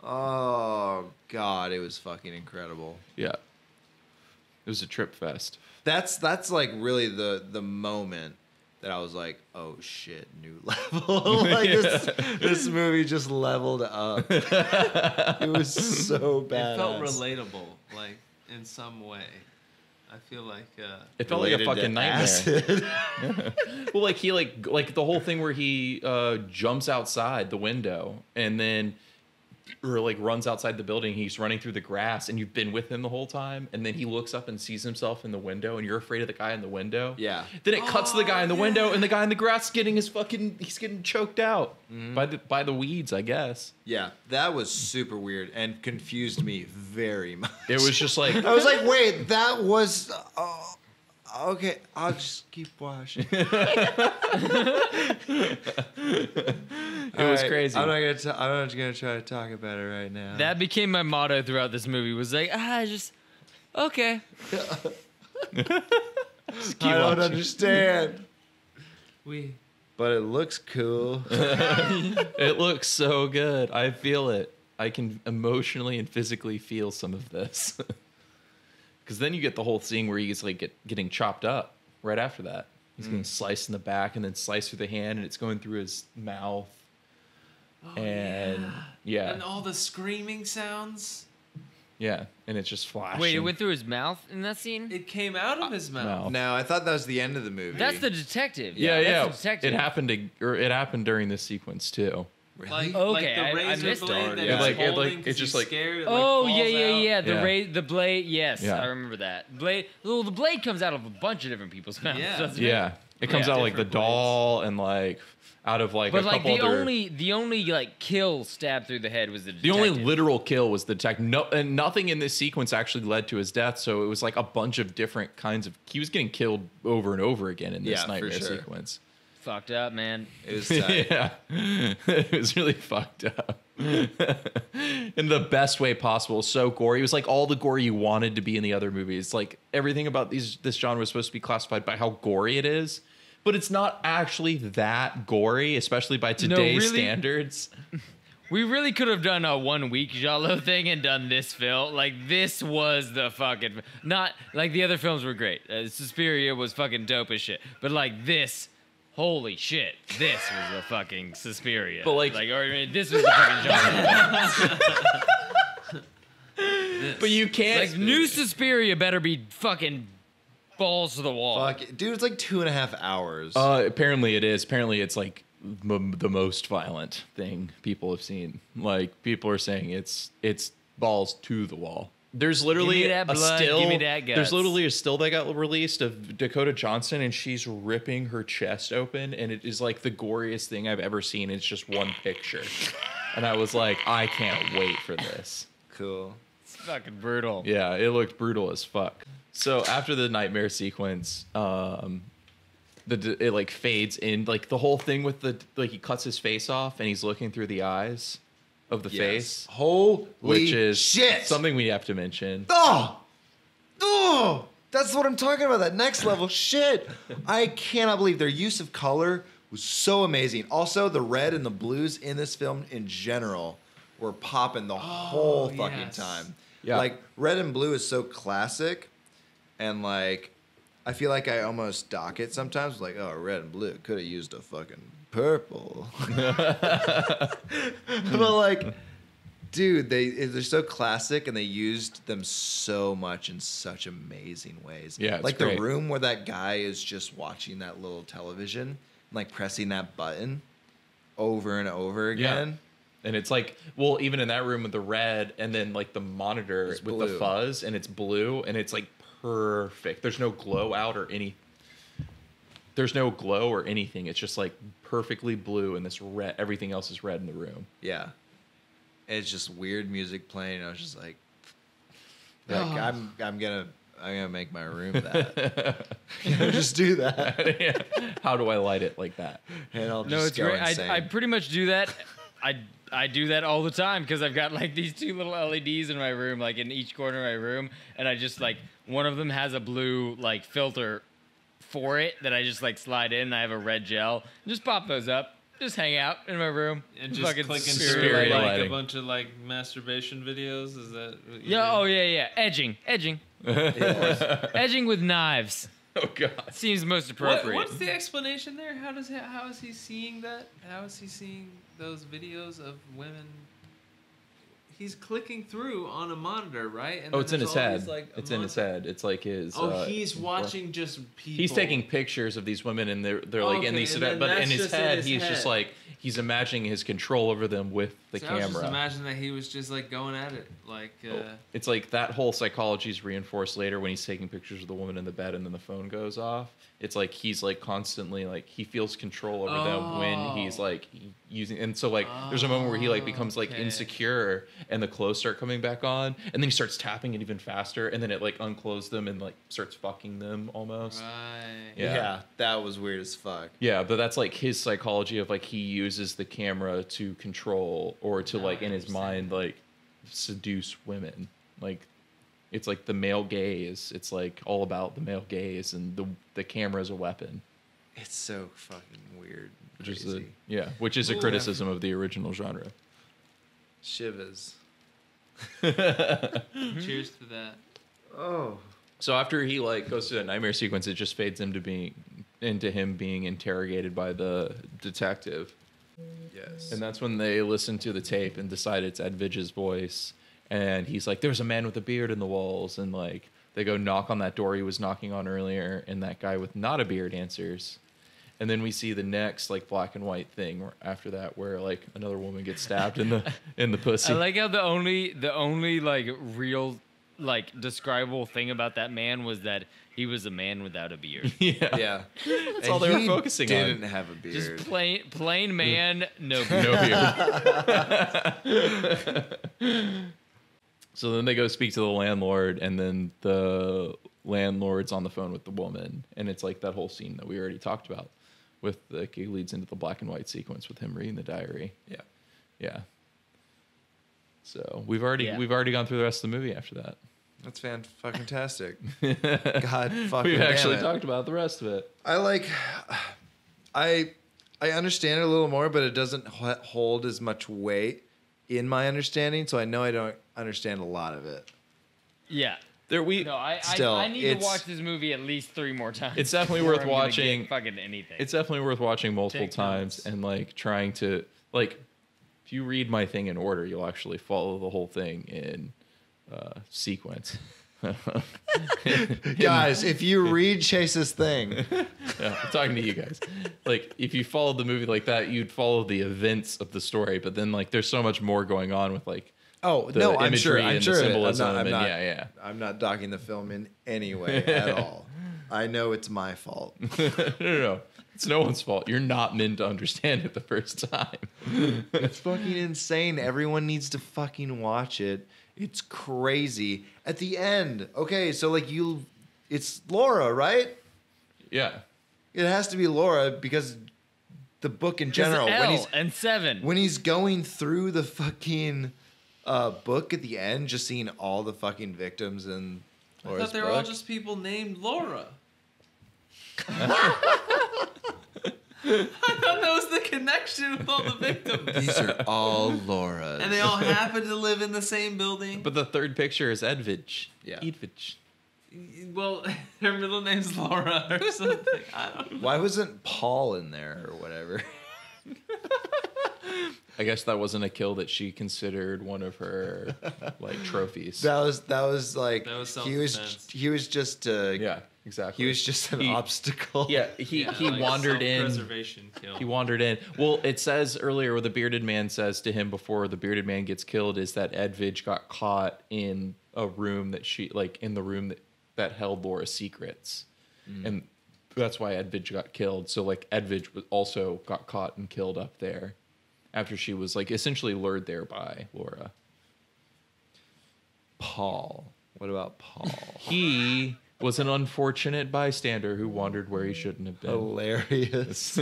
Oh god, it was fucking incredible. yeah, it was a trip fest. That's like really the moment that I was like, oh shit, new level. Like this movie just leveled up. It was so bad. It felt relatable, like in some way. I feel like It felt like a fucking nightmare. Acid. Well, like he like the whole thing where he jumps outside the window and then or like runs outside the building. He's running through the grass, and you've been with him the whole time. And then he looks up and sees himself in the window, and you're afraid of the guy in the window. Yeah. Then it cuts to the guy in the window, and the guy in the grass getting he's getting choked out by the weeds, I guess. Yeah, that was super weird and confused me very much. It was just like I was like, wait, that was Okay, I'll just keep watching. It was crazy. I'm not gonna try to talk about it right now. That became my motto throughout this movie. Was like, just okay. Just keep I don't watching. understand. But it looks cool. It looks so good. I feel it. I can emotionally and physically feel some of this. Because then you get the whole scene where he's like getting chopped up right after that. He's getting sliced in the back and then sliced through the hand, and it's going through his mouth. Oh, And yeah, And all the screaming sounds. yeah, and it's just flashing. Wait, it went through his mouth in that scene? It came out of his mouth. No. No, I thought that was the end of the movie. That's the detective. Yeah, That's yeah. the detective. It happened during this sequence too. Like, Okay, the I razor missed blade it. that Yeah. he's Like, it, holding like, 'cause it's just he's like- scared. It, Oh falls yeah. out. The blade. Yes, Yeah. I remember that. Blade. Well, the blade comes out of a bunch of different people's mouths. Yeah. doesn't it? Yeah, it comes Yeah. out like the Different doll and like out of like But a like couple the other. only like kill stab through the head was the The detective. only literal kill was the detective. No, and nothing in this sequence actually led to his death. So it was like a bunch of different kinds of. He was getting killed over and over again in this Yeah, for nightmare sure. sequence. fucked up, man. It was tight. Yeah, it was really fucked up in the best way possible. So gory. It was like all the gore you wanted to be in the other movies. Like everything about this genre was supposed to be classified by how gory it is, but it's not actually that gory, especially by today's really? standards. We really could have done a 1 week Giallo thing and done this film. Like this was the fucking not like the other films were great. Suspiria was fucking dope as shit, but like this. Holy shit! This was the fucking Suspiria. But, like- this was the fucking genre. But you can't. Like new Suspiria better be fucking balls to the wall. Fuck, dude, it's like 2.5 hours. Apparently it is. Apparently it's like the most violent thing people have seen. Like people are saying it's balls to the wall. There's literally Give me that a blood, still. give me that guts. There's literally a still that got released of Dakota Johnson, and she's ripping her chest open, and it is like the goriest thing I've ever seen. It's just one picture, and I was like, I can't wait for this. Cool. It's fucking brutal. Yeah, it looked brutal as fuck. So after the nightmare sequence, it like fades in, like the whole thing with the like he cuts his face off and he's looking through the eyes of the face, Holy which is shit. something we have to mention. Oh, that's what I'm talking about. That next level shit. I cannot believe their use of color was so amazing. Also, the red and the blues in this film in general were popping the whole fucking yes. time. Yeah. Like red and blue is so classic, and like I feel like I almost dock it sometimes. Like, oh, red and blue could have used a fucking purple. But like, dude, they're so classic, and they used them so much in such amazing ways. Yeah, it's like great. the room where that guy is just watching that little television, like pressing that button over and over again. And it's like, well, even in that room with the red and then like the monitor It's with the blue. fuzz, and it's blue, and it's like perfect. There's no glow out or any. There's no glow or anything. It's just like perfectly blue, and this red. Everything else is red in the room. Yeah. It's just weird music playing. I was just like I'm gonna make my room that. Just do that, Yeah. How do I light it like that? and I'll just No, it's go great. insane. I pretty much do that. I do that all the time because I've got like these two little LEDs in my room, like in each corner of my room, and I just like one of them has a blue like filter for it that I just like slide in. And I have a red gel. Just pop those up. Just hang out in my room And just fucking clicking spirit through like lighting. a bunch of like masturbation videos. Is that what you Yeah. do? Oh yeah. Edging. Edging with knives Oh god. seems most What, appropriate. what's the explanation there? How is he seeing that? How is he seeing those videos of women? He's clicking through on a monitor, right? And Oh, then it's in there's his all head. these, like, It's in his head. It's like his. Oh, he's watching just people. He's taking pictures of these women, and they're like, Okay, and these, and then but in that's his just in head, his he's just head. like, he's imagining his control over them with the See, I was just camera. imagining that he was just like going at it, like. It's like that whole psychology is reinforced later when he's taking pictures of the woman in the bed and then the phone goes off. It's like he's like constantly like he feels control over them when he's like using, and so like there's a moment where he like becomes like Okay. insecure and the clothes start coming back on, and then he starts tapping it even faster, and then it like uncloses them and like starts fucking them almost. Right. Yeah. that was weird as fuck. Yeah, but that's like his psychology of like he uses the camera to control or to Now like I in his understand. mind like seduce women. Like it's like the male gaze. It's like all about the male gaze, and the camera is a weapon. It's so fucking weird. Which is Crazy. which is a Ooh. criticism of the original genre. Shivers. Cheers to that. Oh. So after he like goes through that nightmare sequence, it just fades into him being interrogated by the detective. Yes. And that's when they listen to the tape and decide it's Edvidge's voice. And he's like, there's a man with a beard in the walls. And like, they go knock on that door he was knocking on earlier. And that guy with not a beard answers. And then we see the next like black and white thing after that, where like another woman gets stabbed in the pussy. I like how the only like real like describable thing about that man was that he was a man without a beard. Yeah. Yeah. That's all they were focusing on. Didn't have a beard. Just plain man, no beard. No beard. So then they go speak to the landlord, and then the landlord's on the phone with the woman, and it's like that whole scene that we already talked about, with like it leads into the black and white sequence with him reading the diary. Yeah. Yeah. So we've already gone through the rest of the movie after that. That's fucking-tastic. God fucking We've damn actually it. talked about the rest of it. I understand it a little more, but it doesn't hold as much weight in my understanding, so I know I don't understand a lot of it. Yeah. There we No, I Still, need to it's- watch this movie at least 3 more times. It's definitely before worth I'm gonna watching. get fucking anything. It's definitely worth watching multiple Take times notes. and like trying to like if you read my thing in order, you'll actually follow the whole thing in sequence. Guys, if you read Chase's thing, Yeah, I'm talking to you guys. Like if you followed the movie like that, you'd follow the events of the story, but then like there's so much more going on with like oh the no, I'm imagery sure, and the of it. symbolism I'm and not, yeah. I'm not docking the film in any way at all. I know it's my fault. No. It's no one's fault. You're not meant to understand it the first time. It's fucking insane. Everyone needs to fucking watch it. It's crazy. At the end, okay, so like it's Laura, right? Yeah. It has to be Laura because the book in general, L and 7. when he's going through the fucking book at the end, just seeing all the fucking victims in I Laura's thought they were book. all just people named Laura. I thought that was the connection with all the victims. These are all Laura's. And they all happen to live in the same building. But the third picture is Edvidge. Yeah. Edvidge. Well, her middle name's Laura or something. I don't know. Why wasn't Paul in there or whatever? I guess that wasn't a kill that she considered one of her like trophies. That was like That was he was just Yeah, exactly. he was just an He- obstacle. Yeah, he like wandered in. Self-preservation kill. He wandered in. Well, it says earlier where the bearded man says to him before the bearded man gets killed is that Edvidge got caught in a room that she like in the room that held Laura's secrets, and that's why Edvidge got killed. So like Edvidge also got caught and killed up there after she was like essentially lured there by Laura. Paul. What about Paul? He was an unfortunate bystander who wandered where he shouldn't have been. Hilarious.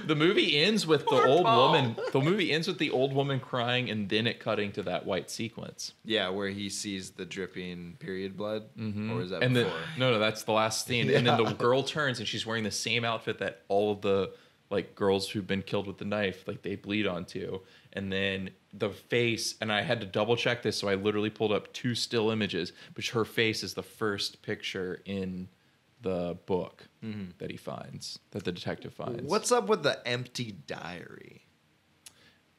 The movie ends with Poor the old Paul. woman. The movie ends with the old woman crying, and then it cutting to that white sequence. Yeah, where he sees the dripping period blood, or is that And then before? no, that's the last scene. And then the girl turns, and she's wearing the same outfit that all of the like girls who've been killed with the knife, like they bleed onto. And then the face, and I had to double check this, so I literally pulled up 2 still images, but her face is the first picture in the book that he finds, that the detective finds. What's up with the empty diary?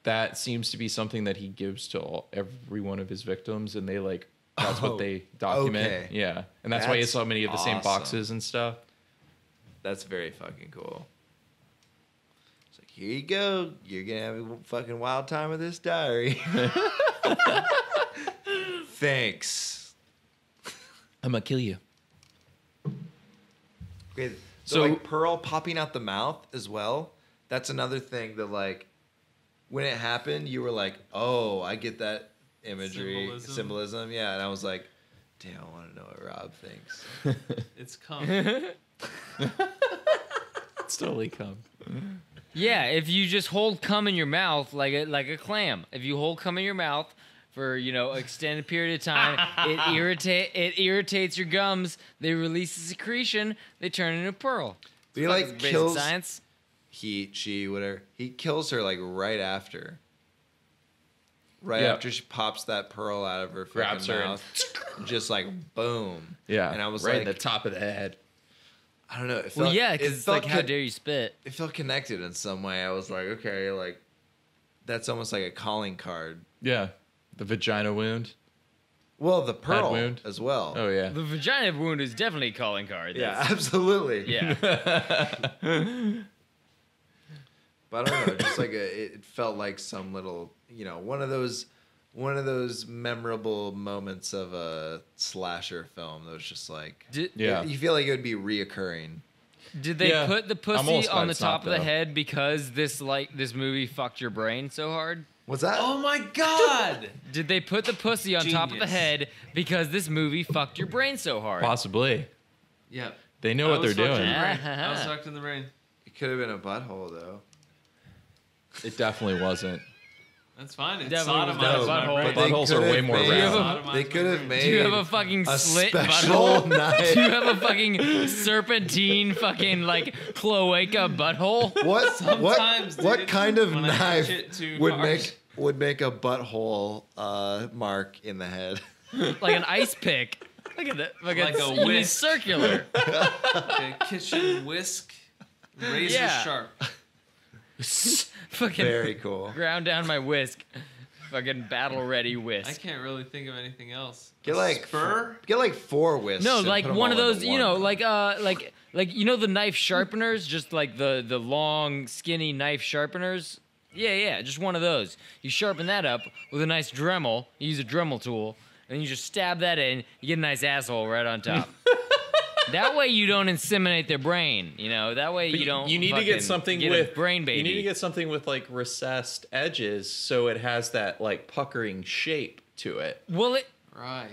That seems to be something that he gives to every one of his victims, and they like that's Oh, what they document. okay. Yeah, and that's why he has That's so many of the same awesome. boxes and stuff. That's very fucking cool. It's like here you go. You're going to have a fucking wild time with this diary. Thanks. I'm gonna kill you. Okay, so So- like Pearl popping out the mouth as well. That's another thing that like when it happened, you were like, "Oh, I get that imagery, symbolism." Yeah, and I was like, "Damn, I want to know what Rob thinks." It's come. It's totally come. Yeah, if you just hold cum in your mouth like a clam, if you hold cum in your mouth for extended period of time, it irritates your gums. They release the secretion. They turn into pearl. But he like Basic kills science. she, whatever. He kills her like right after. Right Yeah. after she pops that pearl out of her Grabs fucking her and- mouth, just like boom. Yeah. And I was right like, in the top of the head. I don't know. It felt, Well, yeah, it because it's felt like, how con- dare you spit? It felt connected in some way. I was like, okay, like that's almost like a calling card. Yeah. The vagina wound. Well, the pearl wound? as well. Oh yeah. The vagina wound is definitely a calling card. yeah, That's- absolutely. Yeah. But I don't know, just like it felt like some little, one of those memorable moments of a slasher film that was just like, Did, Yeah. you feel like it would be reoccurring. did they Yeah. put the I'm pussy almost glad on the it's top not, of the though. head because this movie fucked your brain so hard? What's that? Oh my god! Did they put the pussy on top of the Genius. head because this movie fucked your brain so hard? Possibly. Yep. They know what they're doing. I was fucked in the brain. It could have been a butthole though. It definitely wasn't. That's fine. It Definitely was not a sodomized my butthole. brain. They Buttholes are could've way more made- rare. They could have made. Do you have a fucking a slit special butthole? knife. Do you have a fucking serpentine fucking like cloaca butthole? Sometimes, what dude, kind of when I knife push it too would hard. make a butthole mark in the head? Like an ice pick. Look at that. Like a you mean whisk. circular. A kitchen whisk, razor Yeah. sharp. Fucking Very cool. ground down my whisk. Fucking battle ready I whisk. can't really think of anything else. Get A like spur. Get like 4 whisks. No, and like put 'em one of all into those, one. like the knife sharpeners, just like the long, skinny knife sharpeners. Yeah, just one of those. You sharpen that up with a nice Dremel. You use a Dremel tool, and you just stab that in. You get a nice asshole right on top. That way you don't inseminate their brain. That way you don't. You need to fucking get something get with a brain baby. You need to get something with like recessed edges, so it has that like puckering shape to it. well, it. Right.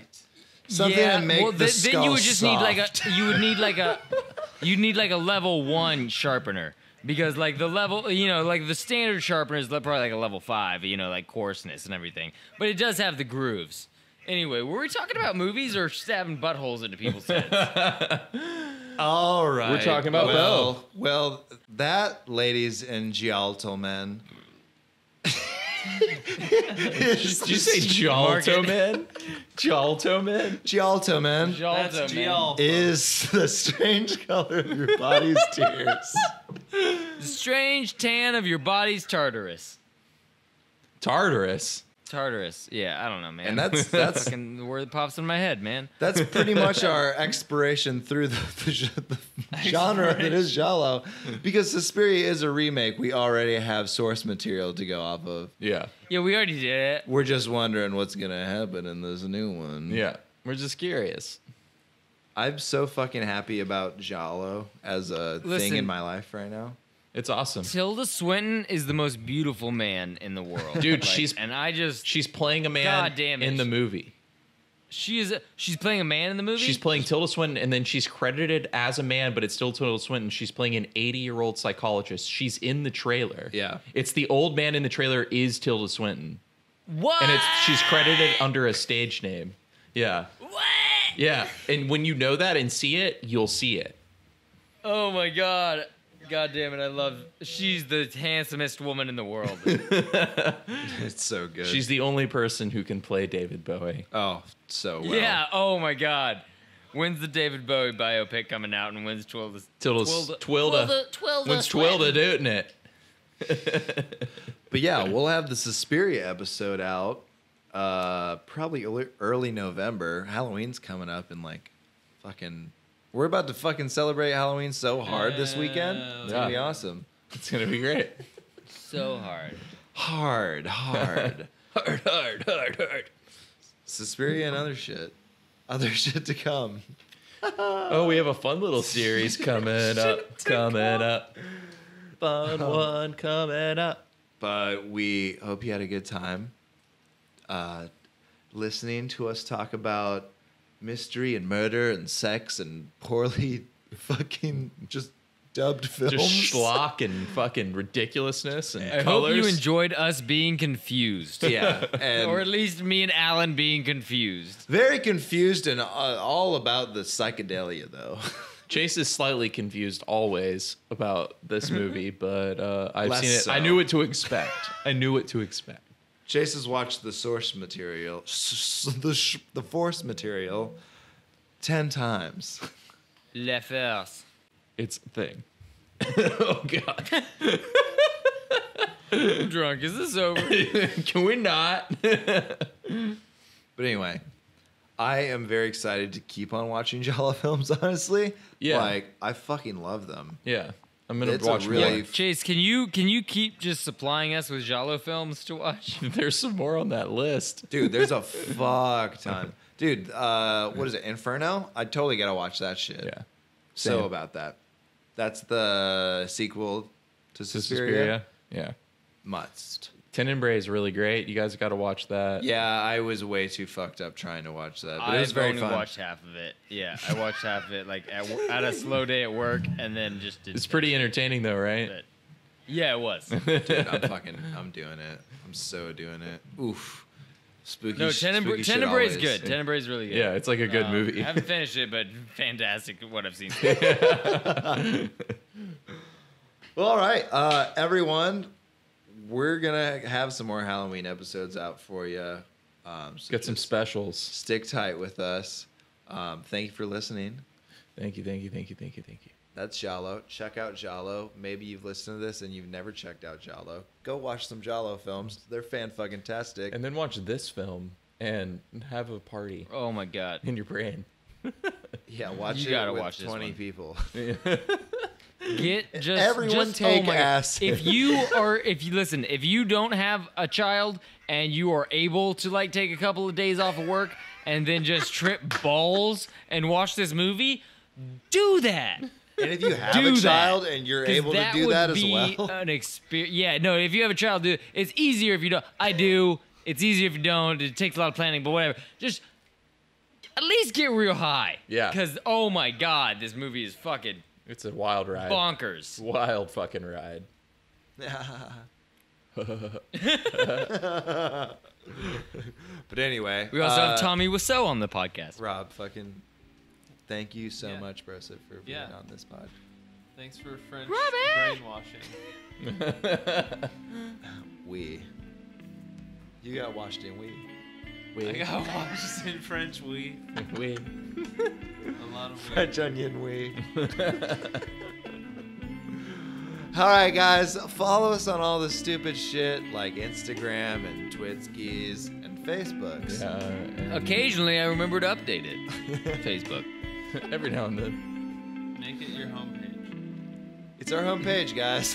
Something to make the then you would just need like soft. you'd need like a level 1 sharpener, because like the level, like the standard sharpener is probably like a level 5, like coarseness and everything, but it does have the grooves. Anyway, were we talking about movies or stabbing buttholes into people's heads? All right. We're talking about both. Well, that, ladies and gentlemen. Did you say Giallo man? Giallo man? Giallo, man, That's Giallo, man. Giallo. is the strange color of your body's tears. The strange tan of your body's Tartarus. Tartarus. Tartarus. Yeah, I don't know, man. And that's fucking the word that pops in my head, man. that's pretty much our exploration through the genre that is Giallo. Because Suspiria is a remake, we already have source material to go off of. Yeah. Yeah, we already did it. We're just wondering what's gonna happen in this new one. Yeah. We're just curious. I'm so fucking happy about Giallo as a thing Listen. in my life right now. It's awesome. Tilda Swinton is the most beautiful man in the world. Dude, Like, she's- and I just She's playing a man God damn it. in the movie. she's playing a man in the movie. She's playing Tilda Swinton, and then she's credited as a man, but it's still Tilda Swinton. She's playing an 80-year-old psychologist. She's in the trailer. Yeah. It's the old man in the trailer is Tilda Swinton. what? And she's credited under a stage name. Yeah. What? Yeah. And when you know that and see it, you'll see it. Oh my god. God damn it, I love. She's the handsomest woman in the world. It's so good. She's the only person who can play David Bowie. oh so well. Yeah. Oh my god. When's the David Bowie biopic coming out? And when's Twilda? Twilda. When's Twilda doing it? But yeah, we'll have the Suspiria episode out probably early November. Halloween's coming up in like fucking. We're about to fucking celebrate Halloween so hard this weekend. It's gonna be Yeah. awesome. It's going to be great. So hard. Hard. Hard. Suspiria and other shit. Other shit to come. Oh, we have a fun little series coming up. Fun one coming up. But we hope you had a good time listening to us talk about mystery and murder and sex and poorly fucking just dubbed films. Just schlock and fucking ridiculousness and I colors. hope you enjoyed us being confused. Yeah. And Or at least me and Alan being confused. very confused and all about the psychedelia, though. Chase is slightly confused always about this movie, but I've Less seen it. so. I knew what to expect. Chase has watched the source material, the force material, 10 times. La Force. It's a thing. Oh God. I'm drunk. Is this over? Can we not? But anyway, I am very excited to keep on watching Giallo films, honestly. Yeah. Like, I fucking love them. Yeah. I'm gonna It's a watch really- more. Chase, can you keep just supplying us with Giallo films to watch? There's some more on that list. Dude, there's a fuck ton. Dude, what is it, Inferno? I totally gotta watch that shit. Yeah. So Same. about that. That's the sequel to Suspiria. Suspiria. Yeah. Must. Tenebrae is really great. You guys got to watch that. Yeah, I was way too fucked up trying to watch that, but it was I've very only fun. watched half of it. Yeah, I watched half of it like at a slow day at work, and then just did. It's pretty entertaining though, right? But, yeah, it was. Dude, I'm doing it. I'm so doing it. Oof. Spooky. No, spooky shit Tenebrae is always. good. Tenebrae is really good. Yeah, it's like a good movie. I haven't finished it, but fantastic what I've seen. Well, all right, everyone. We're gonna have some more Halloween episodes out for you. So Got some just specials. Stick tight with us. Thank you for listening. Thank you. That's Giallo. Check out Giallo. Maybe you've listened to this and you've never checked out Giallo. Go watch some Giallo films. They're fan-fucking-tastic. And then watch this film and have a party Oh my god. in your brain. Yeah, watch You it gotta with watch this 20 one. people. Everyone take oh my God. acid. If you don't have a child and you are able to like take a couple of days off of work and then just trip balls and watch this movie, do that. And if you have Do a that. child and you're 'Cause able to do would that as be well. An experience. Yeah, no. If you have a child, do it. It's easier if you don't. I do. It's easier if you don't. It takes a lot of planning, but whatever. Just at least get real high. Yeah. Because oh my god, this movie is fucking It's a wild ride. bonkers. Wild fucking ride. But anyway. We also have Tommy Wiseau on the podcast. Rob, fucking thank you so Yeah. much, Brosit, for being Yeah. on this pod. Thanks for French Robert! brainwashing. You got washed in we. I got washed in French we. We. A lot of we. French onion we. All right, guys, follow us on all the stupid shit like Instagram and Twitskis and Facebooks. Yeah. and Occasionally, I remember to update it. Facebook. Every now and then. Make it your homepage. It's our homepage, guys.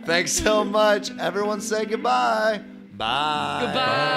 Thanks so much. Everyone say goodbye. Bye. Goodbye.